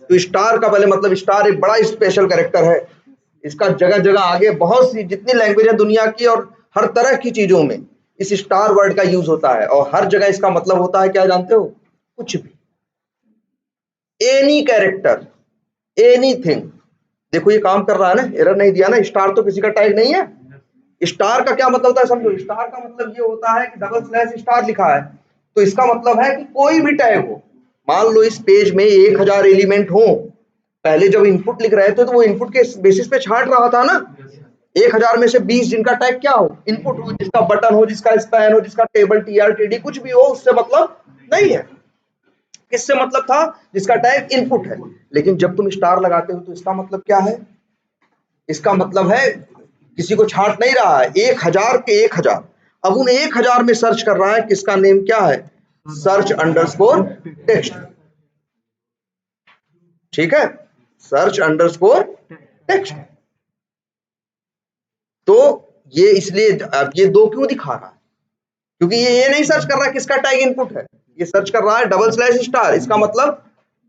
तो स्टार का पहले मतलब, स्टार एक बड़ा स्पेशल कैरेक्टर है, इसका जगह जगह आगे बहुत सी जितनी लैंग्वेज है दुनिया की और हर तरह की चीजों में इस स्टार वर्ड का यूज होता है, और हर जगह इसका मतलब होता है क्या जानते हो, कुछ भी, एनी कैरेक्टर, एनीथिंग। देखो ये काम कर रहा है ना, एरर नहीं दिया ना, स्टार तो किसी का टैग नहीं है। स्टार का क्या मतलब होता है समझो, स्टार का मतलब ये होता है कि डबल स्लैश स्टार लिखा है, तो इसका मतलब है कि कोई भी टैग हो। मान लो इस पेज में 1000 एलिमेंट हो, पहले जब इनपुट लिख रहे थे तो वो इनपुट के बेसिस पे छांट रहा था ना, 1000 में से 20 जिनका टैग क्या हो, इनपुट हो, जिसका बटन हो, जिसका स्पैन हो, जिसका टेबल TRTD कुछ भी हो, उससे मतलब नहीं है। किससे मतलब था, जिसका टैग इनपुट है। लेकिन जब तुम स्टार लगाते हो तो इसका मतलब क्या है, इसका मतलब है किसी को छांट नहीं रहा है, 1000 के 1000। अब उन 1000 में सर्च कर रहा है, किसका नेम क्या है, सर्च अंडरस्कोर टेक्स्ट। ठीक है, सर्च अंडरस्कोर टेक्स्ट। तो ये इसलिए, अब ये दो क्यों दिखा रहा है, क्योंकि ये नहीं सर्च कर रहा है किसका टैग इनपुट है, ये सर्च कर रहा है डबल स्लैश स्टार, इसका मतलब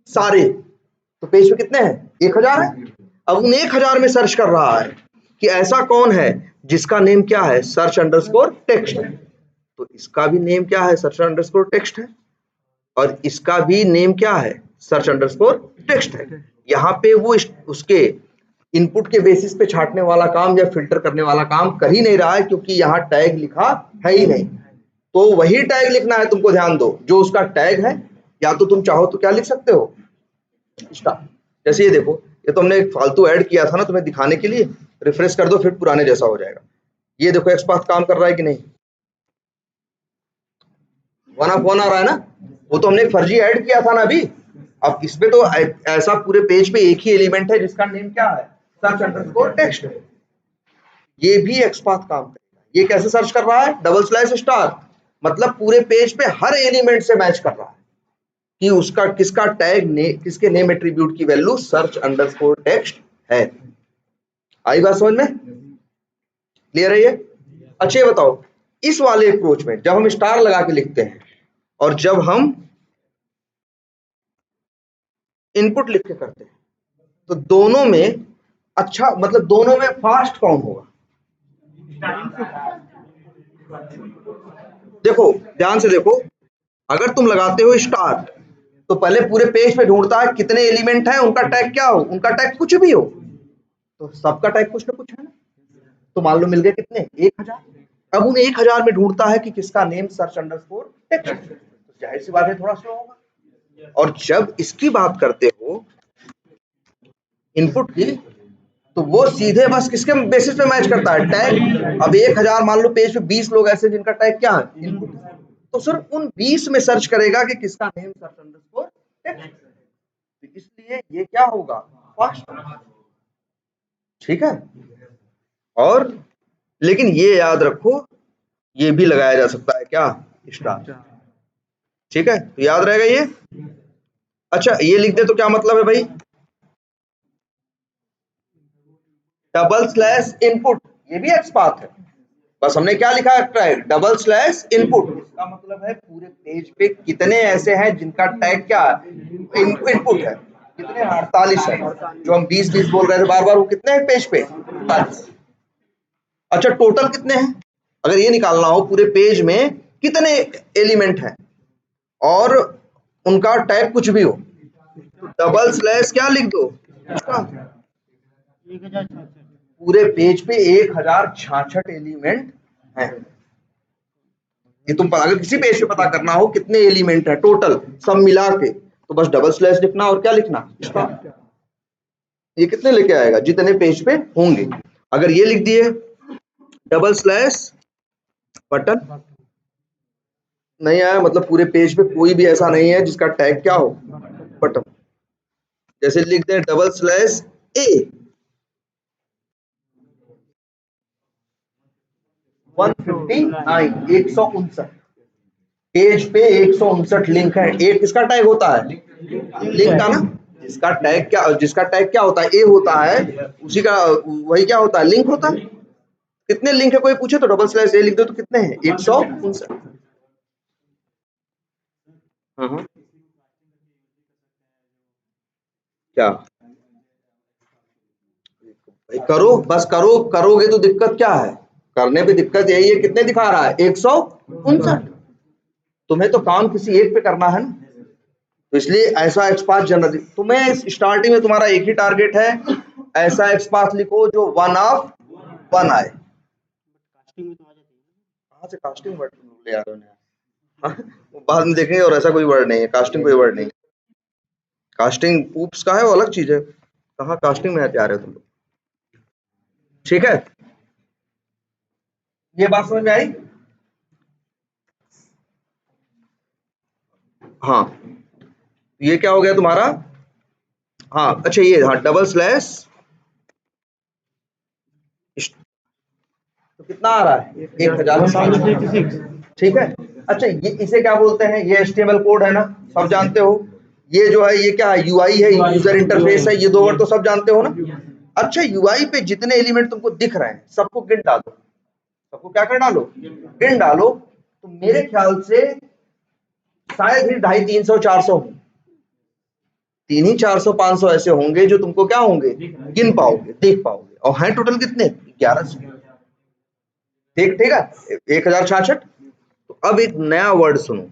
सारे। तो पेज पे कितने हैं, 1000 है। अब उन 1000 में सर्च कर रहा है कि ऐसा कौन है जिसका नेम क्या है, सर्च अंडरस्कोर टेक्स्ट है। तो इसका भी नेम क्या है, सर्च अंडरस्कोर टेक्स्ट है, और इसका भी नेम क्या है, सर्च अंडरस्कोर टेक्स्ट है। यहाँ पे वो उसके इनपुट के बेसिस पे छांटने वाला काम या फिल्टर करने वाला काम कर ही नहीं रहा है, क्योंकि यहाँ टैग लिखा है ही नहीं। तो वही टैग लिखना है तुमको, ध्यान दो, जो उसका टैग है। या तो तुम चाहो तो क्या लिख सकते हो, स्टार। जैसे ये देखो, ये तो हमने एक फालतू ऐड किया था ना तुम्हें दिखाने के लिए, रिफ्रेश कर दो फिर पुराने जैसा हो जाएगा। ये देखो एक्सपाथ काम कर रहा है कि नहीं, 1/1 आ रहा है ना, वो तो हमने एक फर्जी ऐड किया था ना अभी। अब इसमें तो ऐसा पूरे पेज पे एक ही एलिमेंट है जिसका नेम क्या है, सर्च अंडरस्कोर टेक्स्ट। ये भी एक्सपाथ काम करेगा। ये कैसे सर्च कर रहा है, डबल स्लैश स्टार, मतलब पूरे पेज पे हर एलिमेंट से मैच कर रहा है कि उसका किसका टैग किसके नेम एट्रीब्यूट की वैल्यू सर्च अंडरस्कोर टेक्स्ट है। आई बात समझ में? क्लियर है ये? अच्छा ये बताओ, इस वाले अप्रोच में जब हम स्टार लगा के लिखते हैं और जब हम इनपुट लिख के करते हैं, तो दोनों में अच्छा मतलब दोनों में फास्ट कौन होगा? देखो ध्यान से देखो, अगर तुम लगाते हो स्टार तो पहले पूरे पेज पे ढूंढता है कितने एलिमेंट हैं, उनका टैग क्या हो, उनका टैग कुछ भी हो, तो सबका टैग कुछ ना कुछ है ना। तो मान लो मिल गए कितने, 1000। अब उन 1000 में ढूंढता है कि किसका नेम सर्च अंडरस्कोर टेक्स्ट, तो जाहिर सी बात है थोड़ा स्लो होगा। और जब इसकी बात करते हो इनपुट की, तो वो सीधे बस किसके बेसिस पे मैच करता है, टैग। अब 1000 मान लो पेज पे 20 लोग ऐसे जिनका टैग क्या है, इनपुट, तो सिर्फ उन 20 में सर्च करेगा कि किसका नेम सर्च अंडरस्कोर टेक्स्ट, इसलिए ये क्या होगा, फास्ट। ठीक है, और लेकिन ये याद रखो, ये भी लगाया जा सकता है क्या, स्टार। ठीक है, तो याद रहेगा ये। अच्छा ये लिख दे तो क्या मतलब है भाई, डबल स्लैश इनपुट, ये भी एक्सपाथ है, बस हमने क्या लिखा है, डबल स्लैश इनपुट। इसका मतलब है पूरे पेज पे कितने ऐसे हैं जिनका टैग क्या है, इनपुट है। कितने, 48 है। जो हम 20 बोल रहे थे बार बार, वो कितने हैं पेज पे, 48। अच्छा टोटल कितने हैं, अगर ये निकालना हो पूरे पेज में कितने एलिमेंट हैं और उनका टैग कुछ भी हो, डबल स्लैश क्या लिख दो, पूरे पेज पे 1066 एलिमेंट हैं। ये तुम अगर किसी पेज पे पता करना हो कितने एलिमेंट है टोटल सब मिला के, तो बस डबल स्लैश लिखना और क्या लिखना, ये कितने लेके आएगा, जितने पेज पे होंगे। अगर ये लिख दिए डबल स्लैश बटन, नहीं आया मतलब पूरे पेज पे कोई भी ऐसा नहीं है जिसका टैग क्या हो, बटन। जैसे लिख दें डबल स्लैश ए, 159 पेज पे 159 लिंक है। ए किसका टैग होता है, लिंक का ना, जिसका टैग क्या होता है, ए होता है, उसी का वही क्या होता है, लिंक होता है। कितने लिंक है कोई पूछे तो डबल स्लैश ए लिख दो तो कितने हैं, 159। क्या करो, बस करो, करोगे तो दिक्कत क्या है, करने पे दिक्कत यही है, कितने दिखा रहा है, 159। तुम्हें तो काम किसी एक पे करना है ना, तो इसलिए ऐसा एक्सपाथ जनरली तुम्हें स्टार्टिंग में तुम्हारा एक ही टारगेट है, ऐसा एक्सपाथ लिखो जो 1 ऑफ 1 आए। कहाँ से कास्टिंग वर्ड ले आ रहे हो, वो बाद में देखेंगे। और ऐसा कोई वर्ड नहीं है, कास्टिंग कोई वर्ड नहीं है। कास्टिंग ऊप्स का है, वो अलग चीज है, कहाँ कास्टिंग में आ रहे हो तुम लोग। ठीक है, ये बात समझ में आई? हाँ, ये क्या हो गया तुम्हारा, हाँ अच्छा ये, हाँ डबल स्लैश, तो कितना आ रहा है, 1000। ठीक है, अच्छा ये इसे क्या बोलते हैं, ये HTML कोड है ना, सब जानते हो। ये जो है ये क्या है, UI है, यूजर इंटरफेस है, ये दो वर्ड तो सब जानते हो ना। अच्छा UI पे जितने एलिमेंट तुमको दिख रहे हैं सबको गिन डालो, सबको क्या कर डालो, गिन डालो। तो मेरे ख्याल से शायद ही 250, 300, 400 तीन ही 400, 500 ऐसे होंगे जो तुमको क्या होंगे, गिन पाओगे, देख पाओगे। और हैं टोटल कितने, 1100। ठीक ठीक है, 1066। तो अब एक नया वर्ड सुनो,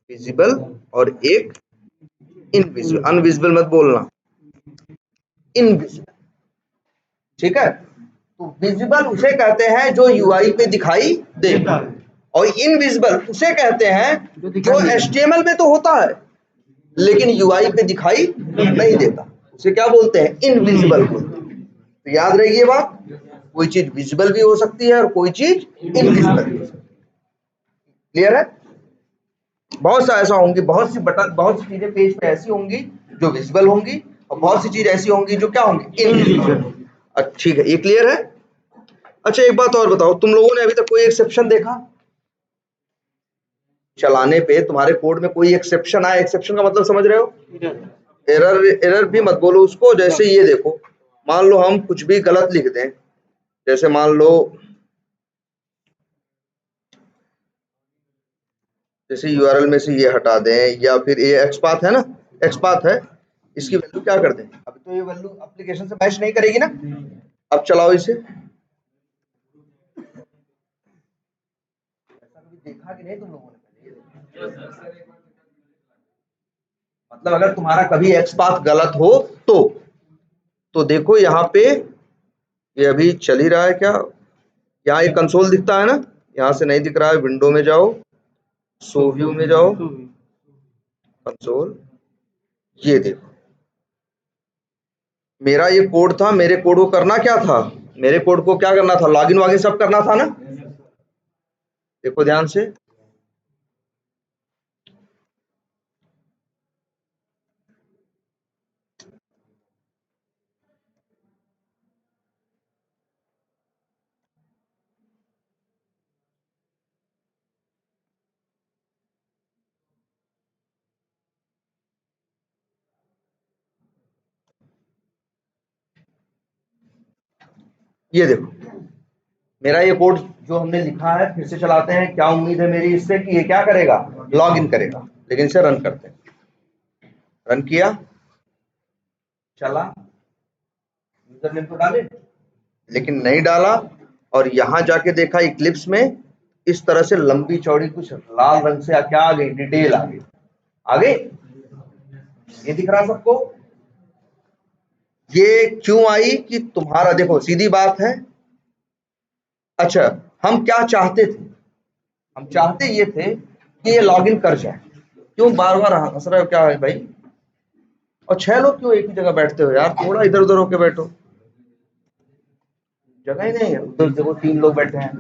विजिबल और एक इनविजिबल। अनविजिबल मत बोलना, इनविजिबल। ठीक है, तो विजिबल उसे कहते हैं जो यूआई पे दिखाई दे, और इनविजिबल उसे कहते हैं जो HTML में तो होता है लेकिन यूआई पे दिखाई नहीं देता, उसे क्या बोलते हैं, इनविजिबल बोलते हैं। तो याद रहेगी ये बात, कोई चीज विजिबल भी हो सकती है और कोई चीज इनविजिबल भी हो सकती है। क्लियर है? बहुत सा ऐसा होंगी, बहुत सी चीजें पेज पे ऐसी होंगी जो विजिबल होंगी और बहुत सी चीज ऐसी होंगी जो क्या होंगी, इनविजिबल। ठीक है, ये क्लियर है? अच्छा एक बात और बताओ, तुम लोगों ने अभी तक कोई एक्सेप्शन देखा? चलाने पे तुम्हारे कोड में कोई एक्सेप्शन आया? एक्सेप्शन का मतलब समझ रहे हो? एरर। एरर भी मत बोलो उसको। जैसे ये देखो, मान लो हम कुछ भी गलत लिख दें, जैसे मान लो जैसे यूआरएल में से ये हटा दें, या फिर ये एक्सपाथ है ना, एक्सपाथ है, इसकी वैल्यू क्या कर दें? अभी तो ये वैल्यू एप्लीकेशन से मैच नहीं करेगी ना। अब चलाओ इसे। ऐसा कभी देखा कि नहीं तुम लोगों ने? मतलब अगर तुम्हारा कभी एक्सपाथ गलत हो तो देखो यहाँ पे, ये अभी चल ही रहा है क्या? यहाँ ये कंसोल दिखता है ना, यहाँ से नहीं दिख रहा है, विंडो में जाओ, शो व्यू में जाओ, कंसोल, ये देखो मेरा ये कोड था। मेरे कोड को करना क्या था? मेरे कोड को क्या करना था? लॉगिन वागिन सब करना था ना। देखो ध्यान से, ये देखो मेरा ये कोड जो हमने लिखा है, फिर से चलाते हैं। क्या उम्मीद है मेरी इससे कि ये क्या करेगा? लॉगिन करेगा। लेकिन इसे रन करते हैं। रन किया, चला, यूजर नेम तो डाले, लेकिन नहीं डाला। और यहां जाके देखा इक्लिप्स में, इस तरह से लंबी चौड़ी कुछ लाल रंग से क्या आ गई? डिटेल आ गई। आ गई? ये दिख रहा सबको? ये क्यों आई? कि तुम्हारा देखो सीधी बात है। अच्छा, हम क्या चाहते थे? हम चाहते ये थे कि ये लॉगिन कर जाए। क्यों बार बार हंस रहे हो? क्या है भाई? और 6 लोग क्यों एक ही जगह बैठते हो यार? थोड़ा इधर उधर होके बैठो, जगह ही नहीं है। उधर देखो 3 लोग बैठे हैं।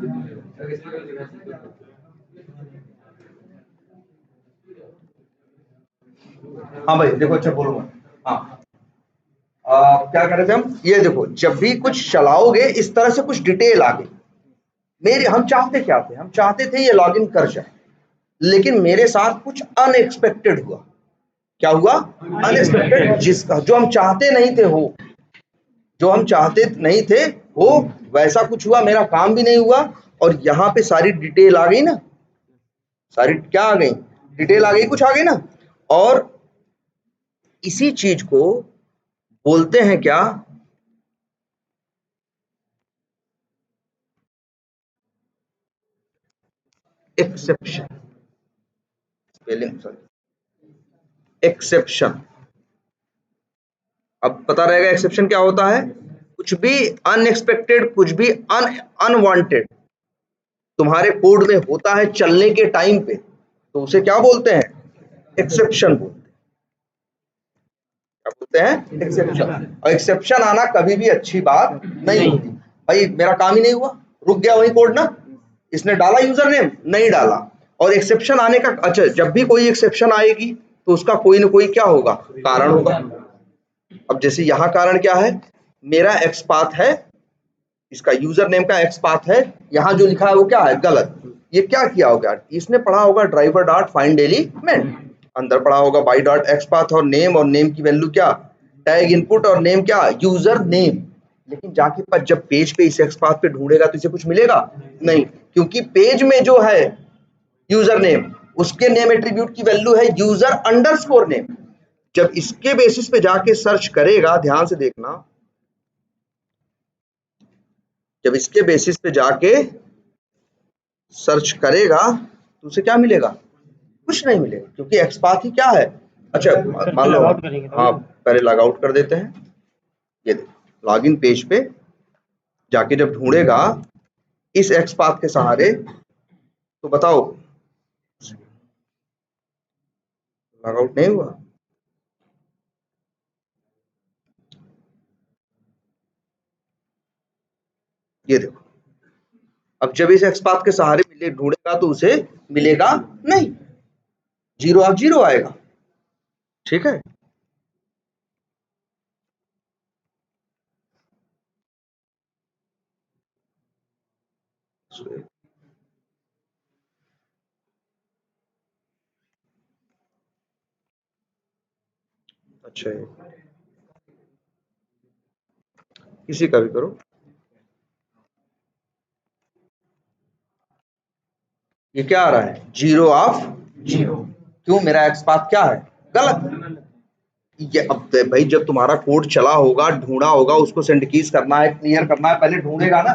हाँ भाई देखो, अच्छा बोलो मत। हाँ, क्या कर रहे थे हम? ये देखो, जब भी कुछ चलाओगे इस तरह से कुछ डिटेल आ गई। मेरे हम चाहते क्या थे? हम चाहते थे ये लॉगिन कर जाए, लेकिन मेरे साथ कुछ अनएक्सपेक्टेड हुआ। क्या हुआ? अनएक्सपेक्टेड। जिसका जो हम चाहते नहीं थे हो, जो हम चाहते नहीं थे हो, वैसा कुछ हुआ। मेरा काम भी नहीं हुआ, और यहाँ पे सारी डिटेल आ गई ना। सारी क्या आ गई? डिटेल आ गई, कुछ आ गई ना। और इसी चीज को बोलते हैं क्या? एक्सेप्शन। Spelling sorry, exception. अब पता रहेगा एक्सेप्शन क्या होता है। कुछ भी अनएक्सपेक्टेड, कुछ भी अनवांटेड तुम्हारे कोड में होता है चलने के टाइम पे, तो उसे क्या बोलते हैं? एक्सेप्शन बोलते हैं। क्या बोलते हैं? एक्सेप्शन। और एक्सेप्शन आना कभी भी अच्छी बात नहीं होती। भाई मेरा काम ही नहीं हुआ, रुक गया वही कोड ना। इसने डाला यूजर नेम, नहीं डाला। और एक्सेप्शन आने का, अच्छा जब भी कोई एक्सेप्शन आएगी तो उसका कोई ना कोई क्या होगा? कारण होगा। अब जैसे यहाँ कारण क्या है? मेरा एक्स पाथ है, इसका यूजर नेम का एक्स पाथ है, यहाँ जो लिखा है वो क्या है? गलत। ये क्या किया होगा? इसने पढ़ा होगा ड्राइवर डॉट फाइंड एलिमेंट, अंदर पढ़ा होगा बाई डॉट एक्स पाथ और नेम की वैल्यू क्या? टैग इनपुट, और नेम क्या? User name. लेकिन जाके पर जब पेज पे इस एक्स पाथ पे ढूंढेगा तो इसे कुछ मिलेगा नहीं, क्योंकि पेज में जो है यूजर नेम, उसके नेम एट्रीब्यूट की वैल्यू है यूजर अंडरस्कोर नेम। जब इसके बेसिस पे जाके सर्च करेगा, ध्यान से देखना, जब इसके बेसिस पे जाके सर्च करेगा तो उसे क्या मिलेगा? कुछ नहीं मिलेगा, क्योंकि एक्सपाथ ही क्या है? अच्छा मान लो, हाँ पहले लॉग आउट कर देते हैं। ये देखो लॉगिन पेज पे जाके जब ढूंढेगा इस एक्सपाथ के सहारे, तो बताओ लॉग आउट नहीं हुआ। ये देखो, अब जब इस एक्सपाथ के सहारे मिले ढूंढेगा तो उसे मिलेगा नहीं, जीरो ऑफ जीरो आएगा। ठीक है। अच्छा है, किसी का भी करो। ये क्या आ रहा है, 0 ऑफ 0। क्यों, मेरा एक्स पाथ क्या है, गलत। ये अब भाई जब तुम्हारा कोड चला होगा, ढूंढा होगा, उसको सिंडिकीज करना है, क्लियर करना है, पहले ढूंढेगा ना,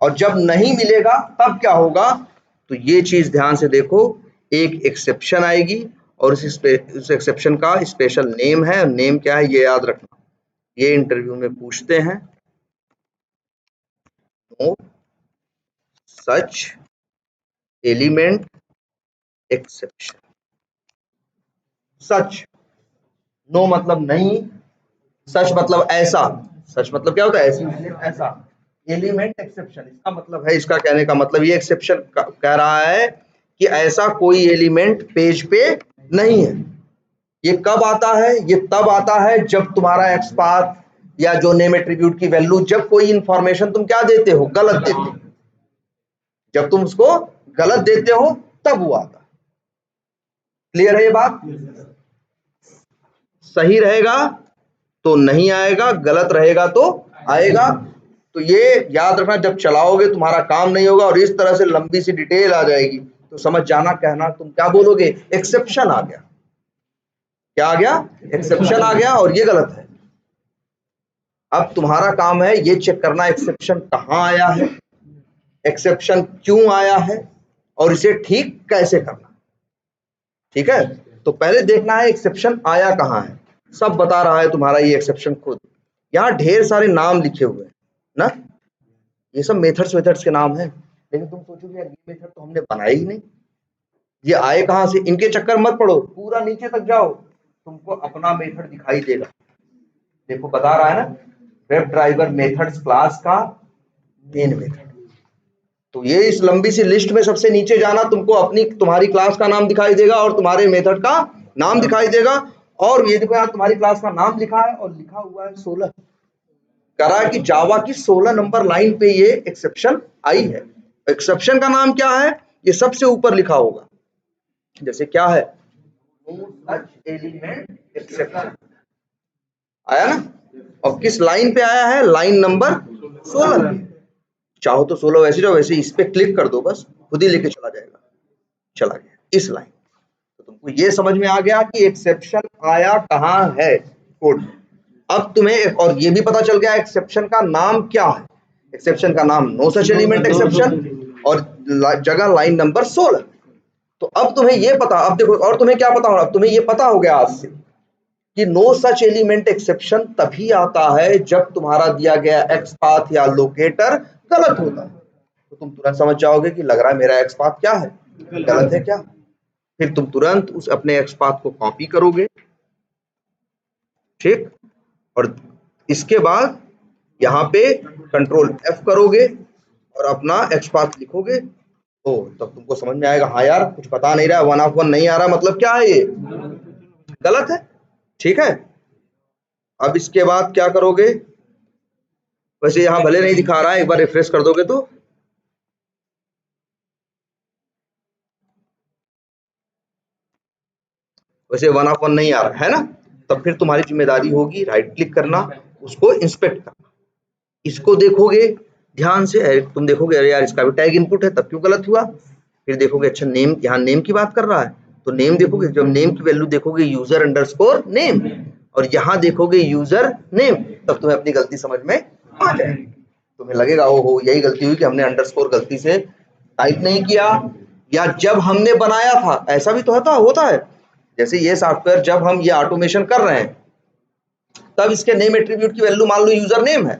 और जब नहीं मिलेगा तब क्या होगा। तो ये चीज ध्यान से देखो, एक एक्सेप्शन आएगी और उस एक्सेप्शन का स्पेशल नेम है, नेम क्या है ये याद रखना, ये इंटरव्यू में पूछते हैं। No such element exception. Such, no मतलब नहीं, सच मतलब ऐसा, सच मतलब क्या होता है, ऐसी, ऐसा। एलिमेंट एक्सेप्शन, इसका मतलब है, इसका कहने का मतलब ये एक्सेप्शन कह रहा है कि ऐसा कोई एलिमेंट पेज पे नहीं है। ये कब आता है, ये तब आता है जब तुम्हारा एक्स पाथ या जो नेम एट्रीब्यूट की वैल्यू, जब कोई इंफॉर्मेशन तुम क्या देते हो, गलत देते हो, जब तुम उसको गलत देते हो तब वो आता है। क्लियर है ये बात, सही रहेगा तो नहीं आएगा, गलत रहेगा तो आएगा। तो ये याद रखना, जब चलाओगे तुम्हारा काम नहीं होगा और इस तरह से लंबी सी डिटेल आ जाएगी तो समझ जाना, कहना तुम क्या बोलोगे, एक्सेप्शन आ गया। क्या आ गया, एक्सेप्शन आ गया और ये गलत है। अब तुम्हारा काम है ये चेक करना एक्सेप्शन कहाँ आया है, एक्सेप्शन क्यों आया है, और इसे ठीक कैसे करना। ठीक है, तो पहले देखना है एक्सेप्शन आया कहाँ है। सब बता रहा है तुम्हारा ये एक्सेप्शन खुद। यहाँ ढेर सारे नाम लिखे हुए हैं ना, ये सब मेथड्स वेथड्स के नाम हैं, लेकिन तुम सोचोगे यार ये मेथड तो हमने बनाया ही नहीं, ये आए कहाँ से। इनके चक्कर मत पड़ो, पूरा नीचे तक जाओ, तुमको अपना मेथड दिखाई देगा। देखो बता रहा है ना, वेब ड्राइवर मेथड्स क्लास का मेन मेथड। तो ये इस लंबी सी लिस्ट में सबसे नीचे जाना, तुमको अपनी तुम्हारी क्लास का नाम दिखाई देगा और तुम्हारे मेथड का नाम दिखाई देगा। और ये देखो यहाँ तुम्हारी क्लास का नाम लिखा है और लिखा हुआ है 16। करा कि जावा की 16 नंबर लाइन पे ये एक्सेप्शन आई है। एक्सेप्शन का नाम क्या है, ये सबसे ऊपर लिखा होगा, जैसे क्या है, एलिमेंट एक्सेप्शन आया ना, और किस लाइन पे आया है, लाइन नंबर 16। चाहो तो 16 वैसे जाओ, वैसे इस पे क्लिक कर दो, बस खुद ही लेके चला जाएगा, चला गया इस लाइन। तो तुमको ये समझ में आ गया कि एक्सेप्शन आया कहाँ है कोड। अब तुम्हें और ये भी पता चल गया एक्सेप्शन का नाम क्या है, एक्सेप्शन का नाम नो सच एलिमेंट एक्सेप्शन और जगह लाइन नंबर 16। तो अब तुम्हें ये पता, अब देखो और तुम्हें क्या पता हो, अब तुम्हें ये पता हो गया आज से कि नो सच एलिमेंट एक्सेप्शन तभी आता है जब तुम्हारा दिया गया एक्स पाथ या लोकेटर गलत होता है। तो तुम तुरंत समझ जाओगे कि लग रहा है मेरा एक्स पाथ क्या है, गलत है क्या। फिर तुम तुरंत उस अपने एक्स पाथ को कॉपी करोगे, ठीक, और इसके बाद यहाँ पे कंट्रोल F करोगे और अपना एक्स पाथ लिखोगे। तो तब तुमको समझ में आएगा, हाँ यार कुछ बता नहीं रहा, 1 ऑफ 1 नहीं आ रहा, मतलब क्या है, ये गलत है। ठीक है, अब इसके बाद क्या करोगे, वैसे यहाँ भले नहीं दिखा रहा है, एक बार रिफ्रेश कर दोगे तो वैसे 1 ऑफ 1 नहीं आ रहा है ना, तब फिर तुम्हारी जिम्मेदारी होगी राइट क्लिक करना, उसको इंस्पेक्ट करना। इसको देखोगे ध्यान से, तुम देखोगे अरे यार इसका भी टैग इनपुट है, तब क्यों गलत हुआ। फिर देखोगे अच्छा नेम, यहाँ नेम की बात कर रहा है, तो नेम देखोगे, जब नेम की वैल्यू देखोगे यूजर अंडरस्कोर नेम, और यहाँ देखोगे यूजर नेम, तब तुम्हें अपनी गलती समझ में आ जाएगी। तुम्हें लगेगा ओहो यही गलती हुई कि हमने अंडरस्कोर गलती से टाइप नहीं किया, या जब हमने बनाया था, ऐसा भी तो होता है। जैसे ये सॉफ्टवेयर जब हम ये ऑटोमेशन कर रहे हैं तब इसके नेम एट्रीब्यूट की वैल्यू मान लो यूजर नेम है,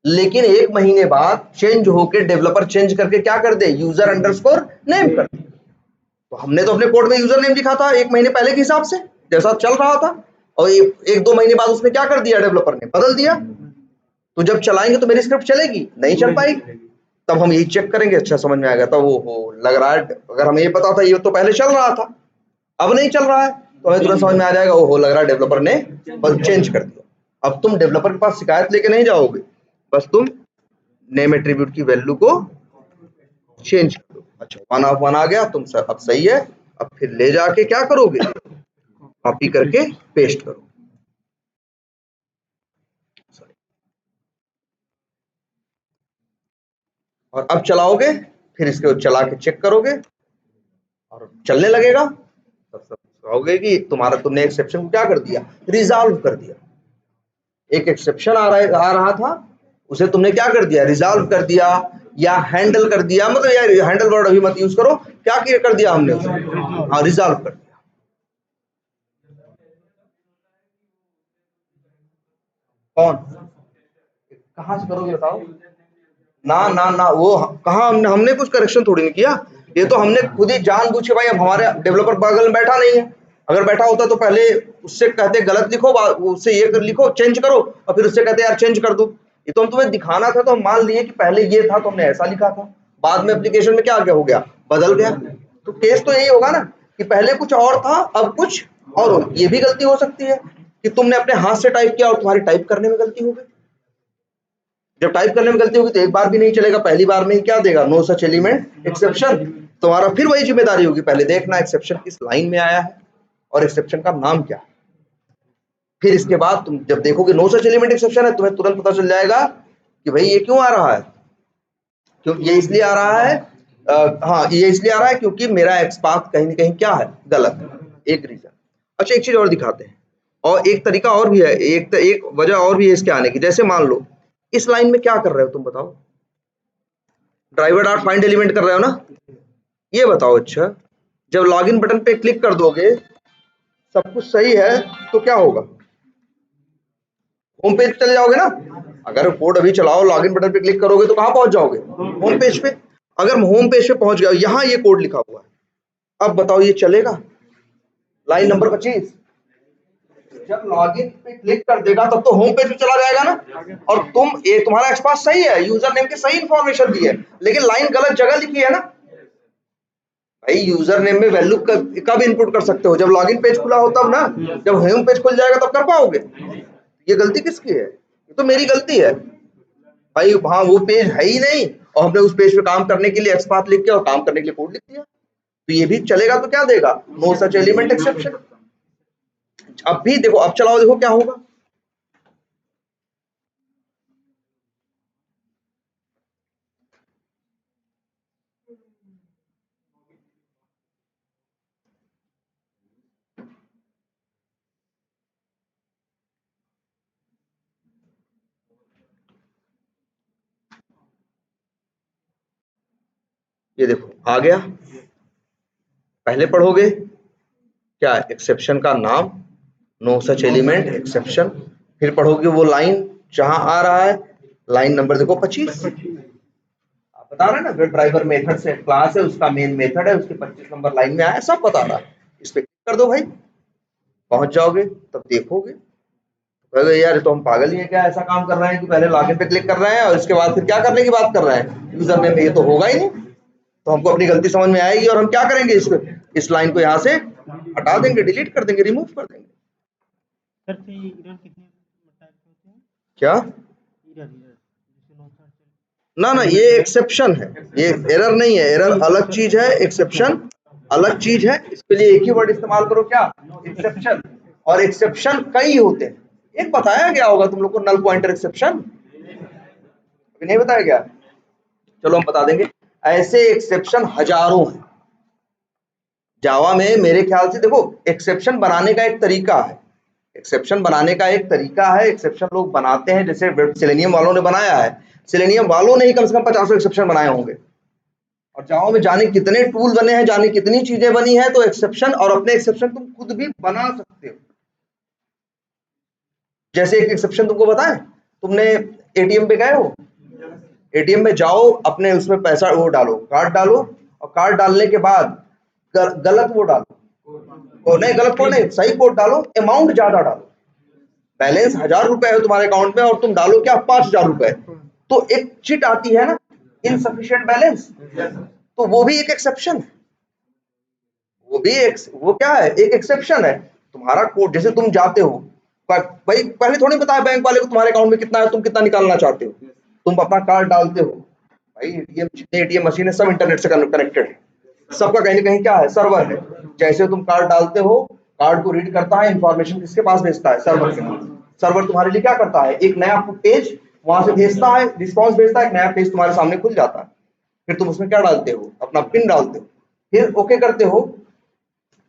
लेकिन 1 महीने बाद चेंज होके डेवलपर चेंज करके क्या कर दे, यूजर अंडरस्कोर नेम कर दे। तो हमने तो अपने कोड में यूजर नेम लिखा था 1 महीने पहले के हिसाब से जैसा चल रहा था, और 1-2 महीने बाद उसने क्या कर दिया, डेवलपर ने बदल दिया। तो जब चलाएंगे तो मेरी स्क्रिप्ट चलेगी, नहीं चल पाएगी। तब हम यही चेक करेंगे, अच्छा समझ में आ गया, तब वो लग रहा है, अगर हमें ये पता था ये तो पहले चल रहा था अब नहीं चल रहा है, तो हमें तुरंत समझ में आ जाएगा ओहो लग रहा है डेवलपर ने चेंज कर दिया। अब तुम डेवलपर के पास शिकायत लेके नहीं जाओगे, बस तुम नेम एट्रीब्यूट की वैल्यू को चेंज कर दो। अच्छा 1/1 आ गया, तुम अब सही है। अब फिर ले जाके क्या करोगे, कॉपी करके पेस्ट करो। और अब चलाओगे, फिर इसको चला के चेक करोगे और चलने लगेगा, तब सब कहोगे कि तुमने एक्सेप्शन को क्या कर दिया, रिजॉल्व कर दिया। एक एक्सेप्शन आ रहा था, उसे तुमने क्या कर दिया, रिजॉल्व कर दिया या हैंडल कर दिया। मतलब यार हैंडल वर्ड अभी मत यूज करो, क्या कर दिया हमने उसे, हाँ रिजॉल्व कर दिया। कौन, कहां से करोगे बताओ। ना ना ना, वो कहा हमने कुछ करेक्शन थोड़ी नहीं किया, ये तो हमने खुद ही जानबूझ के, भाई अब हमारे डेवलपर बगल में बैठा नहीं है, अगर बैठा होता तो पहले उससे कहते गलत लिखो, उससे ये लिखो चेंज करो, और फिर उससे कहते यार चेंज कर दो। ये तो हम तुम्हें दिखाना था, तो हम मान लिए कि पहले ये था तो हमने ऐसा लिखा था, बाद में एप्लीकेशन में क्या हो गया, बदल गया। तो केस तो यही होगा ना कि पहले कुछ और था अब कुछ और। ये भी गलती हो सकती है कि तुमने अपने हाथ से टाइप किया और तुम्हारी टाइप करने में गलती हो गई। जब टाइप करने में गलती होगी तो एक बार भी नहीं चलेगा, पहली बार में ही क्या देगा, नो सच एलिमेंट एक्सेप्शन। तुम्हारा फिर वही जिम्मेदारी होगी, पहले देखना एक्सेप्शन किस लाइन में आया है और एक्सेप्शन का नाम क्या है। फिर इसके बाद तुम जब देखोगे नो सच एलिमेंट एक्सेप्शन है, तुम्हें तुरंत पता चल जाएगा कि भाई ये क्यों आ रहा है। क्यों ये इसलिए आ रहा है, हाँ ये इसलिए आ रहा है क्योंकि मेरा एक्सपाथ कहीं ना कहीं क्या है, गलत, एक रीजन। अच्छा एक चीज और दिखाते हैं, और एक तरीका और भी है, एक वजह और भी है इसके आने की। जैसे मान लो इस लाइन में क्या कर रहे हो तुम बताओ, ड्राइवर डॉट फाइंड एलिमेंट कर रहे हो ना, ये बताओ। अच्छा जब लॉगिन बटन पे क्लिक कर दोगे, सब कुछ सही है, तो क्या होगा, होम पेज चले जाओगे ना। अगर कोड अभी चलाओ, लॉगिन बटन पे क्लिक करोगे तो कहां पहुंच जाओगे, होम पेज पे। अगर होम पेज पे पहुंच गया, यहां ये कोड लिखा हुआ है, अब बताओ ये चलेगा। लाइन नंबर 25, जब लॉगिन पे क्लिक कर देगा तब तो होम पेज पे चला जाएगा ना, और तुम्हारा एक्सपाथ सही है, यूजर नेम की सही इंफॉर्मेशन दी है, लेकिन लाइन गलत जगह लिखी है ना। भाई यूजर नेम में वैल्यू कब इनपुट कर सकते हो, जब लॉगिन पेज खुला हो तब ना, जब होम पेज खुल जाएगा तब कर पाओगे। ये गलती किसकी है, ये तो मेरी गलती है भाई। हाँ वो पेज है ही नहीं, और हमने उस पेज पे काम करने के लिए एक्सपाथ लिख के और काम करने के लिए कोड लिख दिया, तो ये भी चलेगा तो क्या देगा, नो सच एलिमेंट एक्सेप्शन। अब भी देखो, अब चलाओ देखो क्या होगा। ये देखो आ गया, पहले पढ़ोगे क्या, एक्सेप्शन का नाम, नो सच एलिमेंट एक्सेप्शन, फिर पढ़ोगे वो लाइन जहां आ रहा है, लाइन नंबर देखो 25। आप बता रहे हैं ना, ड्राइवर मेथड से क्लास है, उसका मेन मेथड है, उसके 25 नंबर लाइन में आया, सब बता रहा है। इस पे क्लिक कर दो भाई, पहुंच जाओगे, तब देखोगे अरे यार तो हम पागल ही हैं क्या, ऐसा काम कर रहे हैं कि पहले लॉगिन पे क्लिक कर रहे हैं और इसके बाद फिर क्या करने की बात कर रहे हैं, यूजर नेम, ये तो होगा ही नहीं। तो हमको अपनी गलती समझ में आएगी और हम क्या करेंगे, इस लाइन को यहाँ से हटा देंगे, डिलीट कर देंगे, रिमूव कर देंगे। क्या ना ना, ये एक्सेप्शन है, ये एरर नहीं है, एरर अलग चीज है, एक्सेप्शन अलग चीज है। इसके लिए एक ही वर्ड इस्तेमाल करो, क्या, एक्सेप्शन। और एक्सेप्शन कई होते हैं, एक बताया गया होगा तुम लोग को, नल पॉइंटर एक्सेप्शन, अभी नहीं बताया गया, चलो हम बता देंगे। ऐसे एक्सेप्शन हजारों हैं जावा में, मेरे ख्याल से। देखो एक्सेप्शन बनाने का एक तरीका है, एक्सेप्शन बनाने का एक तरीका है, एक्सेप्शन लोग बनाते हैं, जैसे सेलेनियम वालों ने बनाया है, सेलेनियम वालों ने ही कम से कम 50 एक्सेप्शन बनाए होंगे। और जावा में जाने कितने टूल बने हैं, जाने कितनी चीजें बनी हैं, तो एक्सेप्शन, और अपने एक्सेप्शन तुम खुद भी बना सकते हो। जैसे एक एक्सेप्शन तुमको बताएं, तुमने एटीएम पे गए हो, एटीएम में जाओ, अपने उसमें पैसा वो डालो, कार्ड डालो, और कार्ड डालने के बाद गलत वो डालो, और नहीं गलत कोड नहीं, सही कोड डालो, अमाउंट ज्यादा डालो, बैलेंस 1000 रुपए है तुम्हारे अकाउंट में और तुम डालो क्या 5000 रुपए, तो एक चिट आती है ना, इनसफिशिएंट बैलेंस, तो वो भी एक एक्सेप्शन है, वो भी वो क्या है, एक एक्सेप्शन है। तुम्हारा कोड, जैसे तुम जाते हो भाई, पहले थोड़ी बताया बैंक वाले को तुम्हारे अकाउंट में कितना है, तुम कितना निकालना चाहते हो, तुम अपना कार्ड डालते हो, भाई एटीएम, जितने एटीएम मशीन है सब इंटरनेट से कनेक्टेड है, सबका कहीं ना कहीं क्या है, सर्वर है। जैसे तुम कार्ड डालते हो, कार्ड को रीड करता है, इंफॉर्मेशन किसके पास भेजता है, सर्वर के पास। सर्वर तुम्हारे लिए क्या करता है, एक नया पेज वहां से भेजता है, रिस्पॉन्स भेजता है, एक नया पेज तुम्हारे सामने खुल जाता है। फिर तुम उसमें क्या डालते हो, अपना पिन डालते हो, फिर ओके करते हो,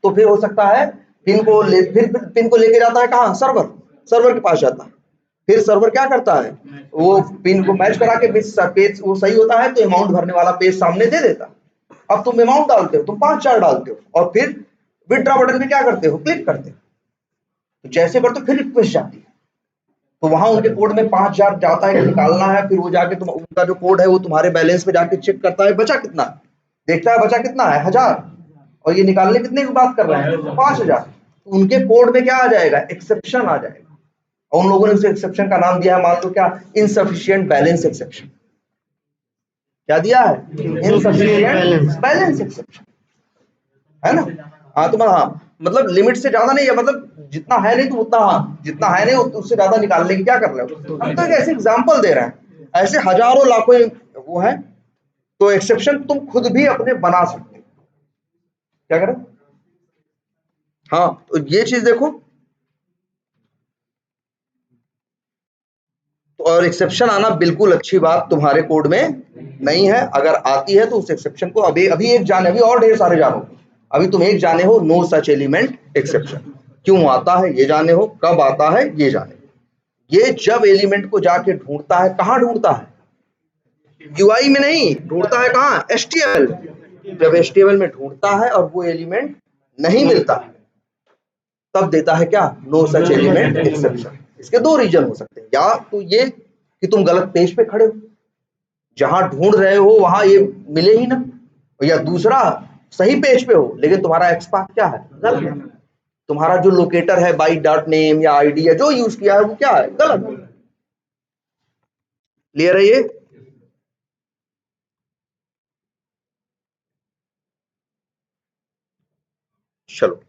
तो फिर हो सकता है फिर पिन को लेके जाता है कहाँ, सर्वर, सर्वर के पास जाता है। फिर सर्वर क्या करता है, वो पिन को मैच करा के पेज वो सही होता है तो अमाउंट भरने वाला पेज सामने दे देता है। अब तुम अमाउंट डालते हो, तुम 5,000 डालते हो, और फिर विथड्रॉ बटन पे क्या करते हो, क्लिक करते हो। तो जैसे करते हो फिर रिक्वेस्ट जाती है, तो वहां उनके कोड में 5,000 जाता है, निकालना है, फिर वो जाके तुम उनका जो कोड है वो तुम्हारे बैलेंस पे जाके चेक करता है, बचा कितना, देखता है बचा कितना है 1,000, और ये निकालने कितने की बात कर रहे हैं, 5,000। उनके कोड में क्या आ जाएगा, एक्सेप्शन आ जाएगा, और उन लोगों ने उस एक्सेप्शन का नाम दिया है, मान लो क्या, इनसफिशिएंट बैलेंस एक्सेप्शन। क्या दिया है, इनसफिशिएंट बैलेंस एक्सेप्शन, है ना। हाँ तो हाँ, मतलब लिमिट से ज्यादा नहीं है, मतलब जितना है नहीं तो उतना, हाँ जितना है नहीं उससे ज्यादा निकालने की क्या कर रहे हो। हम तो एक ऐसे एग्जांपल दे रहे हैं, ऐसे हजारों लाखों वो है, तो एक्सेप्शन तुम खुद भी अपने बना सकते हो। क्या करें, हाँ तो ये चीज देखो, तो और एक्सेप्शन आना बिल्कुल अच्छी बात तुम्हारे कोड में नहीं है। अगर आती है तो उस एक्सेप्शन को अभी अभी एक जाने, अभी और ढेर सारे जानो, अभी तुम एक जाने हो नो सच एलिमेंट एक्सेप्शन, क्यों आता है ये जाने हो, कब आता है ये जाने। ये जब एलिमेंट को जाके ढूंढता है, कहाँ ढूंढता है, यूआई में नहीं, ढूंढता है कहाँ, एचटीएमएल। जब एचटीएमएल में ढूंढता है और वो एलिमेंट नहीं मिलता है, तब देता है क्या, नो सच एलिमेंट एक्सेप्शन। इसके दो रीजन हो सकते हैं, या तो ये कि तुम गलत पेज पे खड़े हो, जहां ढूंढ रहे हो वहां ये मिले ही ना, या दूसरा सही पेज पे हो लेकिन तुम्हारा एक्सपाथ क्या है, गलत है, तुम्हारा जो लोकेटर है बाई डॉट नेम या आईडी या जो यूज किया है वो क्या है, गलत है। क्लियर है ये, चलो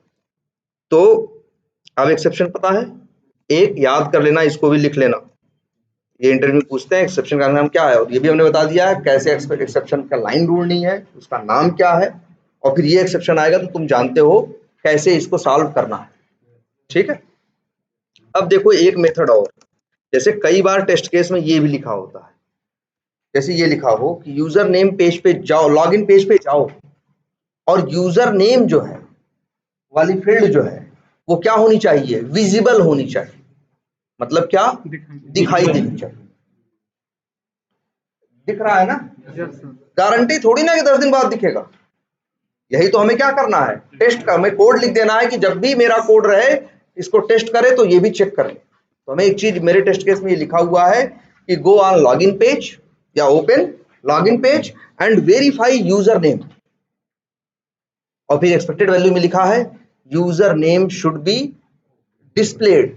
तो अब एक्सेप्शन पता है, एक याद कर लेना, इसको भी लिख लेना, ये इंटरव्यू में पूछते हैं एक्सेप्शन का नाम क्या है, और ये भी हमने बता दिया है कैसे एक्सेप्शन का लाइन ढूंढनी है, उसका नाम क्या है, और फिर ये एक्सेप्शन आएगा तो तुम जानते हो कैसे इसको सॉल्व करना है। ठीक है, अब देखो एक मेथड और, जैसे कई बार टेस्ट केस में ये भी लिखा होता है, जैसे ये लिखा हो कि यूजर नेम पेज पे जाओ, लॉगिन पेज पे जाओ, और यूजर नेम जो है वाली फील्ड जो है वो क्या होनी चाहिए, विजिबल होनी चाहिए, मतलब क्या, दिखाई देनी चाहिए। दिख रहा है ना, गारंटी थोड़ी ना कि 10 दिन बाद दिखेगा। यही तो हमें क्या करना है, टेस्ट का हमें कोड लिख देना है कि जब भी मेरा कोड रहे इसको टेस्ट करे तो ये भी चेक कर ले। तो हमें एक चीज मेरे टेस्ट केस में ये लिखा हुआ है कि गो ऑन लॉगिन पेज या open login page and verify user name, और फिर एक्सपेक्टेड वैल्यू में लिखा है user name should be displayed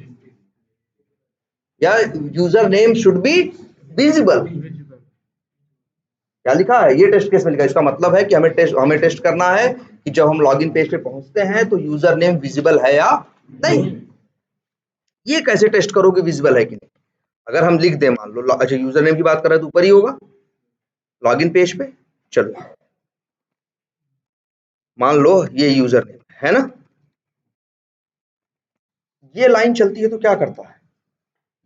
या user name should be visible. क्या लिखा है, ये टेस्ट केस में लिखा है। इसका मतलब है कि हमें टेस्ट करना है कि जब हम लॉगिन पेज पे पहुंचते हैं तो यूजर नेम विजिबल है या नहीं। ये कैसे टेस्ट करोगे विजिबल है कि नहीं, अगर हम लिख दें, मान लो अच्छा यूजर नेम की बात कर रहे हैं तो ऊपर ही होगा लॉगिन पेज पे, चलो मान लो ये यूजर नेम है ना, ये लाइन चलती है तो क्या करता है,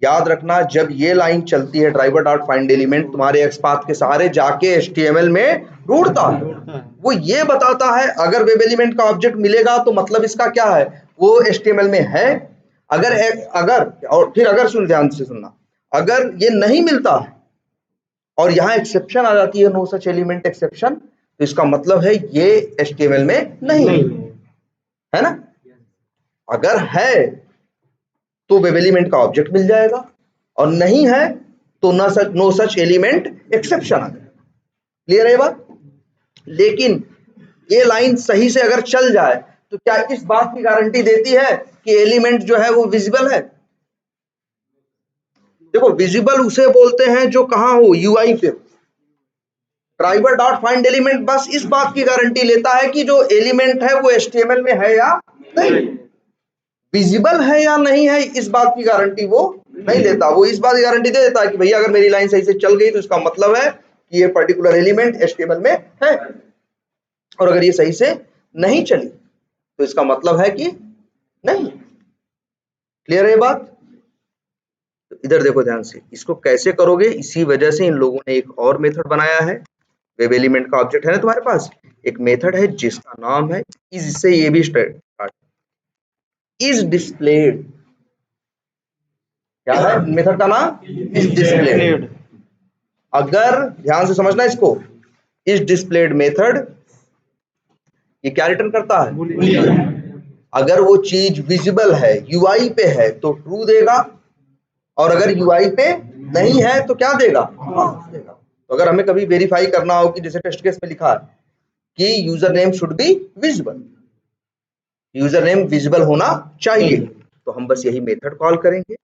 याद रखना जब ये लाइन चलती है ड्राइवर डॉट फाइंड एलिमेंट तुम्हारे एक्सपाथ के सहारे जाके एचटीएमएल में ढूंढता है, वो ये बताता है अगर वेब एलिमेंट का ऑब्जेक्ट मिलेगा तो मतलब इसका क्या है, वो एचटीएमएल में है। अगर अगर और फिर अगर सुन ध्यान से सुनना, अगर ये नहीं मिलता है और यहाँ एक्सेप्शन आ जाती है नो सच एलिमेंट एक्सेप्शन, तो इसका मतलब है ये एचटीएमएल में नहीं है ना। अगर है तो वेब एलिमेंट का ऑब्जेक्ट मिल जाएगा, और नहीं है तो नो सच एलिमेंट एक्सेप्शन आ जाएगा। क्लियर है ये बात। लेकिन ये लाइन सही से अगर चल जाए तो क्या इस बात की गारंटी देती है कि एलिमेंट जो है वो विजिबल है। देखो विजिबल उसे बोलते हैं जो कहां हो, यूआई पे। ड्राइवर डॉट फाइंड एलिमेंट बस इस बात की गारंटी लेता है कि जो एलिमेंट है वो एचटीएमएल में है या नहीं, विजिबल है या नहीं है इस बात की गारंटी वो नहीं लेता। वो इस बात की गारंटी दे देता है कि भैया अगर मेरी लाइन सही से चल गई तो इसका मतलब है कि ये पर्टिकुलर एलिमेंट HTML में है, और अगर ये सही से नहीं चली तो इसका मतलब है कि नहीं। क्लियर है ये बात? तो इधर देखो ध्यान से, इसको कैसे करोगे, इसी वजह से इन लोगों ने एक और मेथड बनाया है। वेब एलिमेंट का ऑब्जेक्ट है ना तुम्हारे पास, एक मेथड है जिसका नाम है इज, इससे ये भी स्टार्ट, इज डिस्प्लेड। क्या है मेथड का नाम? Is displayed. अगर ध्यान से समझना इसको, इज डिस्प्लेड मेथड ये क्या रिटर्न करता है? अगर वो चीज विजिबल है, यूआई पे है तो ट्रू देगा, और अगर यूआई पे नहीं है तो क्या देगा? देगा। तो अगर हमें कभी वेरीफाई करना हो कि जैसे टेस्ट केस में लिखा है कि user name should be visible, user name visible होना चाहिए, तो हम बस यही मेथड कॉल करेंगे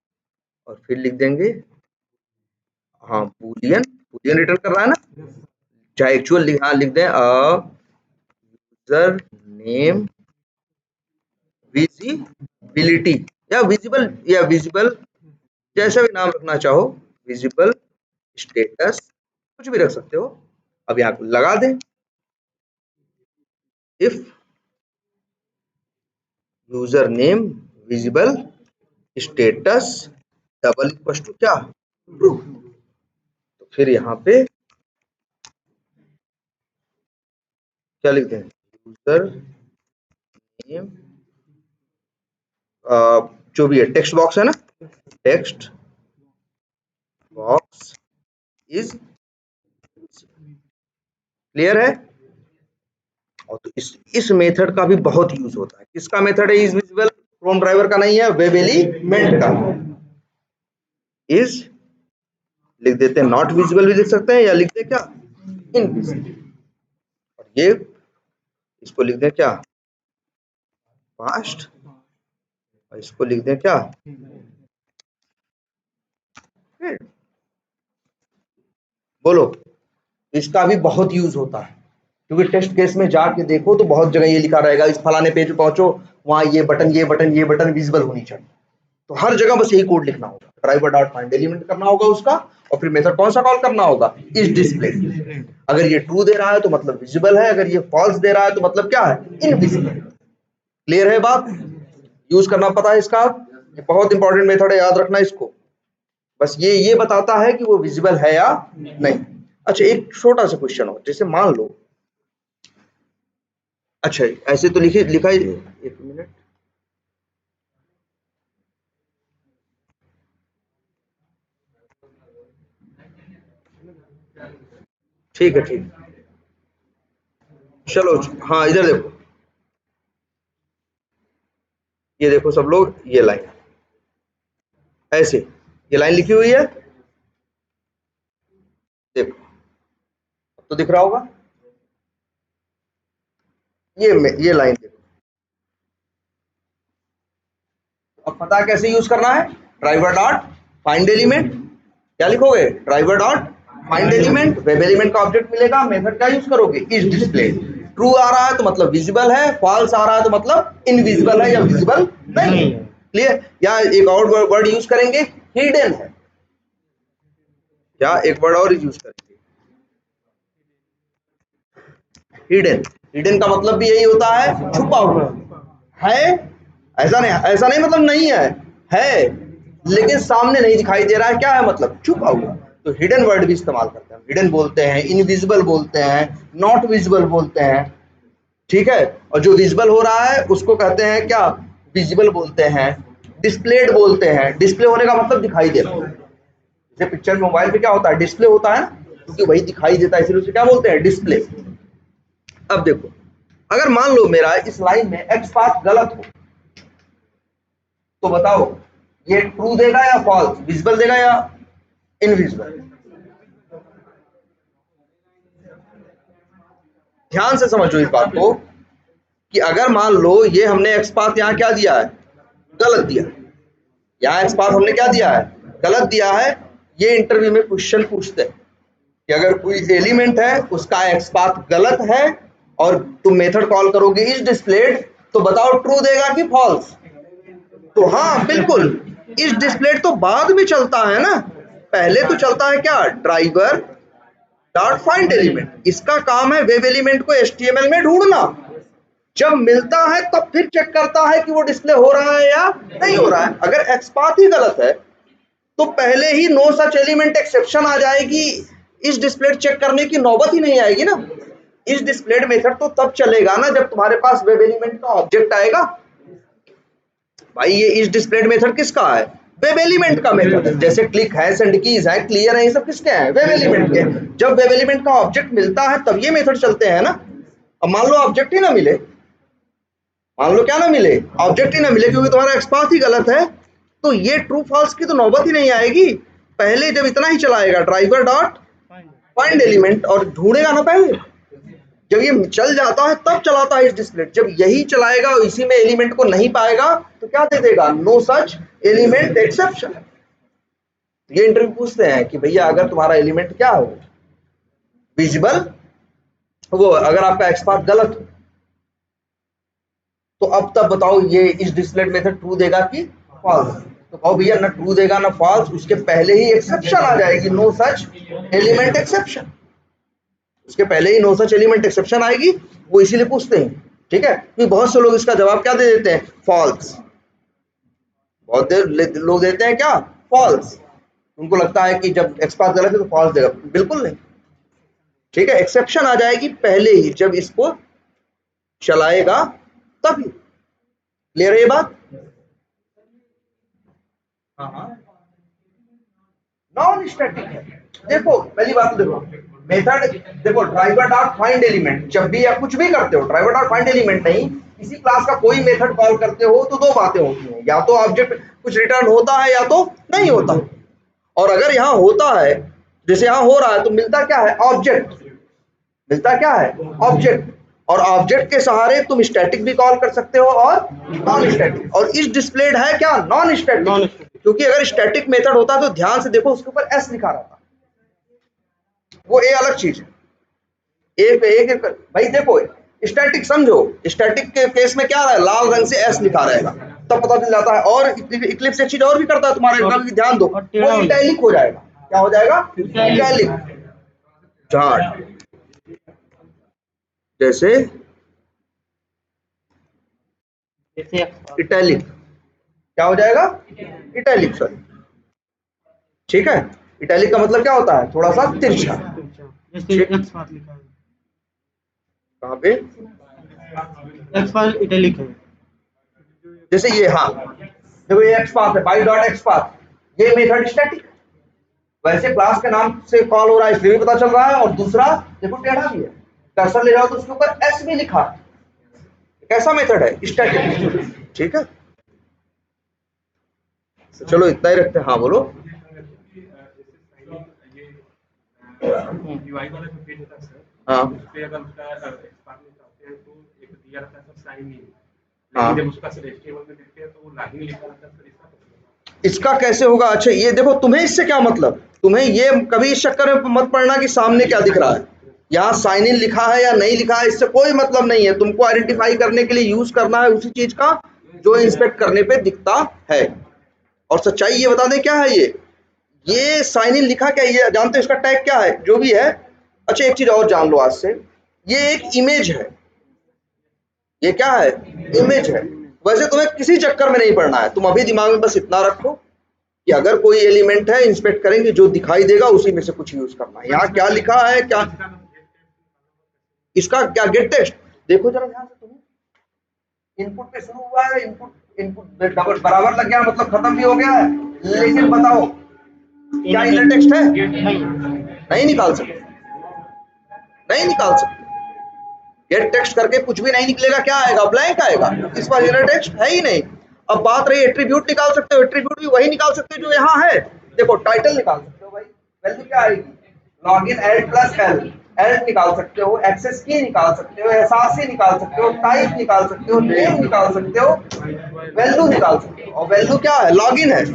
और फिर लिख देंगे, हाँ बूलियन, बूलियन रिटर्न कर रहा है ना, चाहे एक्चुअल लिख दें यूजर नेम विजिबिलिटी या विजिबल जैसा भी नाम रखना चाहो, विजिबल स्टेटस कुछ भी रख सकते हो। अब यहाँ लगा दें if user name visible status double equal to क्या? ट्रू। तो फिर यहाँ पे क्या लिख दें? यूजर नेम जो भी है, टेक्स्ट बॉक्स है ना, टेक्स्ट बॉक्स इज। क्लियर है? और तो इस मेथड का भी बहुत यूज होता है। किसका मेथड है? इज विजिबल, क्रोम ड्राइवर का नहीं है, वेब एलिमेंट का। इज लिख देते हैं, नॉट विजिबल भी लिख सकते हैं, या लिख दें क्या? इनविजिबल। और ये इसको लिख दें क्या? पास्ट। और इसको लिख दें क्या? बोलो, इसका भी बहुत यूज होता है, क्योंकि टेस्ट केस में जाके देखो तो बहुत जगह ये लिखा रहेगा, इस फलाने पेज पे पहुंचो, वहां ये बटन विजिबल होनी चाहिए। तो हर जगह बस यही कोड लिखना होगा, ड्राइवर डॉट फाइंड एलिमेंट करना होगा उसका, और फिर मेथड कौन सा कॉल करना होगा? Is display. अगर ये ट्रू दे रहा है तो मतलब विजिबल है, अगर ये फॉल्स दे रहा है तो मतलब क्या है? इनविजिबल। क्लियर है बात? यूज करना पता है इसका? ये बहुत इंपॉर्टेंट मेथड है, याद रखना इसको। बस ये बताता है कि वो विजिबल है या नहीं। अच्छा, एक छोटा सा क्वेश्चन हो, जैसे मान लो, अच्छा ऐसे तो लिखा ही, एक मिनट, ठीक है ठीक, चलो हाँ इधर देखो, ये देखो सब लोग, ये लाइन ऐसे, ये लाइन लिखी हुई है, देखो तो दिख रहा होगा, ये लाइन देखो। अब पता कैसे यूज करना है? ड्राइवर डॉट फाइंड एलिमेंट, क्या लिखोगे? Driver dot find element, web element का ऑब्जेक्ट मिलेगा, मेथड का यूज करोगे इज डिस्प्ले। ट्रू आ रहा है तो मतलब विजिबल है, फॉल्स आ रहा है तो मतलब इनविजिबल है या विजिबल नहीं। क्लियर? या एक और वर्ड यूज करेंगे, हिडन है, या एक वर्ड और यूज करेंगे, हिडन। हिडन का मतलब भी यही होता है, छुपा हुआ है। ऐसा नहीं मतलब नहीं है लेकिन सामने नहीं दिखाई दे रहा है, क्या है मतलब? छुपा हुआ। तो हिडन वर्ड भी इस्तेमाल करते हैं, हिडन बोलते हैं, इनविजिबल बोलते हैं, नॉट विजिबल बोलते हैं, ठीक है। और जो विजिबल हो रहा है उसको कहते हैं क्या? विजिबल बोलते हैं, डिस्प्लेड बोलते हैं। डिस्प्ले होने का मतलब दिखाई दे रहा है, जैसे पिक्चर में मोबाइल पे क्या होता है? डिस्प्ले होता है, क्योंकि वही दिखाई देता है, इसलिए उसे क्या बोलते हैं? डिस्प्ले। अब देखो, अगर मान लो मेरा इस लाइन में एक्स पाथ गलत हो, तो बताओ ये ट्रू देगा या फॉल्स? विजिबल देगा या इनविजिबल? ध्यान से समझो इस बात को, कि अगर मान लो ये हमने एक्स पाथ यहाँ क्या दिया है? गलत दिया। यहाँ एक्स पाथ हमने क्या दिया है? गलत दिया है। ये इंटरव्यू में क्वेश्चन पूछते हैं कि अगर कोई एलिमेंट है उसका एक्स पाथ गलत है और तुम मेथड कॉल करोगे इज डिस्प्लेड, तो बताओ ट्रू देगा कि फॉल्स? तो हाँ बिल्कुल, इस डिस्प्ले तो बाद में चलता है ना, पहले तो चलता है क्या? ड्राइवर डॉट फाइंड एलिमेंट, इसका काम है वेब एलिमेंट को HTML में ढूंढना। जब मिलता है तब फिर चेक करता है कि वो डिस्प्ले हो रहा है या नहीं हो रहा है। अगर XPath ही गलत है तो पहले ही नो सच एलिमेंट एक्सेप्शन आ जाएगी, इस डिस्प्ले चेक करने की नौबत ही नहीं आएगी ना। इस डिस्प्ले मेथड तो तब चलेगा ना जब तुम्हारे पास वेब एलिमेंट का ऑब्जेक्ट आएगा। भाई ये इस डिस्प्ले मेथड किसका है? वेब एलिमेंट का मेथड है। जैसे क्लिक है, सेंड कीज है, क्लियर है, ये सब किसके हैं? वेब एलिमेंट के। जब वेब एलिमेंट का ऑब्जेक्ट मिलता है तब ये मेथड चलते हैं ना। अब मान लो ऑब्जेक्ट ही ना मिले, मान लो क्या ना मिले, ऑब्जेक्ट ही ना मिले क्योंकि तुम्हारा XPath ही गलत है, तो ये ट्रू फॉल्स की तो नौबत ही नहीं आएगी। पहले जब इतना ही चलाएगा ड्राइवर डॉट फाइंड एलिमेंट और ढूंढेगा ना पहले। जब ये चल जाता है तब चलाता है इस डिस्प्ले। जब यही चलाएगा और इसी में एलिमेंट को नहीं पाएगा तो क्या दे देगा? No such element exception. ये इंटरव्यू पूछते हैं कि भैया अगर तुम्हारा एलिमेंट क्या हो विजिबल, वो अगर आपका XPath गलत हो तो अब तब बताओ ये इस डिस्प्ले मेथड ट्रू देगा कि फॉल्स? तो कहो भैया ना ट्रू देगा ना फॉल्स, उसके पहले ही एक्सेप्शन आ जाएगी, नो सच एलिमेंट एक्सेप्शन। उसके पहले ही नो सच एलिमेंट एक्सेप्शन आएगी, वो इसीलिए पूछते हैं। ठीक है, क्योंकि बहुत से लोग इसका जवाब क्या दे देते हैं? फॉल्स। बहुत देर लोग देते हैं क्या? फॉल्स। उनको लगता है कि जब XPath गलत है तो फॉल्स देगा, बिल्कुल नहीं। ठीक है, एक्सेप्शन आ जाएगी पहले ही जब इसको चलाएगा तभी। क्लियर है ये बात? नॉन स्टैटिक है। देखो पहली बात तो देखो मेथड, देखो ड्राइवर डॉट फाइंड एलिमेंट जब भी आप कुछ भी करते हो, ड्राइवर डॉट फाइंड एलिमेंट नहीं, किसी क्लास का कोई मेथड कॉल करते हो तो दो बातें होती हैं, या तो ऑब्जेक्ट कुछ रिटर्न होता है या तो नहीं होता। और अगर यहाँ होता है, जैसे यहाँ हो रहा है, तो मिलता क्या है? ऑब्जेक्ट। मिलता क्या है? ऑब्जेक्ट। और ऑब्जेक्ट के सहारे तुम स्टैटिक भी कॉल कर सकते हो और नॉन स्टैटिक। और इस डिस्प्लेड है क्या? Non static. क्योंकि अगर स्टैटिक मेथड होता तो ध्यान से देखो उसके ऊपर S लिखा रहता, वो ए अलग चीज है। ए पे एक भाई देखो स्टैटिक समझो, स्टैटिक के केस में क्या है? लाल रंग से S लिखा रहेगा तब पता चल जाता है। और इक्लिप्स एक चीज और भी करता है तुम्हारे, एकदम ध्यान दो, वो इटैलिक हो जाएगा। क्या हो जाएगा? इटैलिक। चार्ट जैसे इटैलिक, क्या हो जाएगा? Italic, sorry. ठीक है, इटैलिक का मतलब क्या होता है? थोड़ा सा तिरछा। कहाँ पे XPath इटैलिक है? जैसे ये, हाँ देखो ये XPath है, बाई डॉट XPath, ये मेथड स्टैटिक। वैसे क्लास के नाम से कॉल हो रहा है इसलिए भी पता चल रहा है, और दूसरा देखो टेढ़ा भी है, कर्सर ले जाओ तो उसके ऊपर S भी लिखा है। कैसा मेथड है? स्टैटिक। ठीक है, तो चलो इतना ही रखते हैं। हाँ बोलो। UI वाला जो पेज होता है सर, हाँ उस पे अगर उसका XPath में चाहते हैं तो एक दिया रहता है सर साइन इन, हाँ, लेकिन जब उसका सर HTML में देखते हैं तो वो लॉगिन लिखा रहता है सर, इसका इसका कैसे होगा? अच्छा ये देखो, तुम्हें इससे क्या मतलब? तुम्हें ये कभी इस चक्कर में मत पड़ना कि सामने क्या दिख रहा है, यहाँ साइन इन लिखा है या नहीं लिखा है, इससे कोई मतलब नहीं है। तुमको आइडेंटिफाई करने के लिए यूज करना है उसी चीज का जो इंस्पेक्ट करने पे दिखता है। और सच्चाई ये बता दें क्या है ये साइन इन लिखा क्या है? ये जानते हो इसका टैग क्या है? जो भी है। अच्छा एक चीज और जान लो आज से, ये एक इमेज है। ये क्या है? इमेज है। वैसे तुम्हें किसी चक्कर में नहीं पड़ना है, तुम अभी दिमाग में बस इतना रखो कि अगर कोई एलिमेंट है इंस्पेक्ट करेंगे, जो दिखाई देगा उसी में से कुछ यूज करना है। यहाँ क्या लिखा है, क्या इसका क्या गेट टेक्स्ट? देखो जरा ध्यान से, तुम्हें इनपुट पे शुरू हुआ है, इनपुट इनपुट डबल बराबर लग गया मतलब खत्म भी हो गया है। लेकिन बताओ क्या इनर टेक्स्ट है? नहीं निकाल सकते, नहीं निकाल सकते। गेट टेक्स्ट करके कुछ भी नहीं निकलेगा। क्या आएगा? ब्लैंक आएगा। इस बार इनर टेक्स्ट है ही नहीं। अब बात रही एट्रीब्यूट निकाल सकते हो, एट्रीब्यूट भी वही निकाल सकते हो जो यहाँ है। देखो टाइटल निकाल सकते हो भाई, वैल्यू क्या आएगी? Login add plus L, add निकाल सकते हो, एक्सेस की निकाल सकते हो, एसआरसी निकाल सकते हो, टाइप निकाल सकते हो, नेम निकाल सकते हो, वैल्यू निकाल सकते हो। और वैल्यू क्या है? लॉगिन है।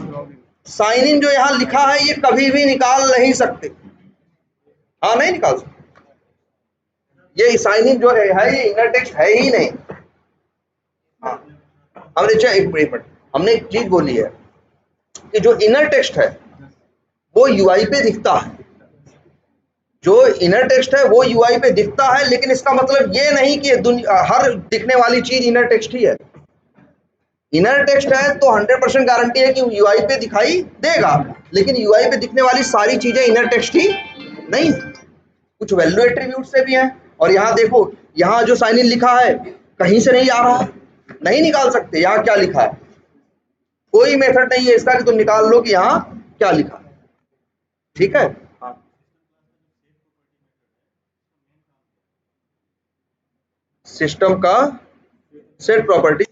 साइन इन जो यहाँ लिखा है ये कभी भी निकाल नहीं सकते। हाँ नहीं निकाल सकते। ये साइन इन जो है ये इनर टेक्स्ट है ही नहीं। हाँ हमने एक मिनट, हमने एक चीज बोली है कि जो इनर टेक्स्ट है वो यूआई पे दिखता है। जो इनर टेक्स्ट है वो यूआई पे दिखता है, लेकिन इसका मतलब ये नहीं कि हर दिखने वाली चीज इनर टेक्स्ट ही है। इनर टेक्स्ट है तो 100% गारंटी है कि यूआई पे दिखाई देगा, लेकिन यूआई पे दिखने वाली सारी चीजें इनर टेक्स्ट ही नहीं, कुछ वैल्यू एट्रीब्यूट से भी हैं। और यहाँ देखो, यहाँ जो साइन इन लिखा है कहीं से नहीं आ रहा, नहीं निकाल सकते यहाँ क्या लिखा है, कोई मेथड नहीं है इसका कि तुम निकाल लो कि यहाँ क्या लिखा है। ठीक है, हाँ। सिस्टम का सेट प्रॉपर्टी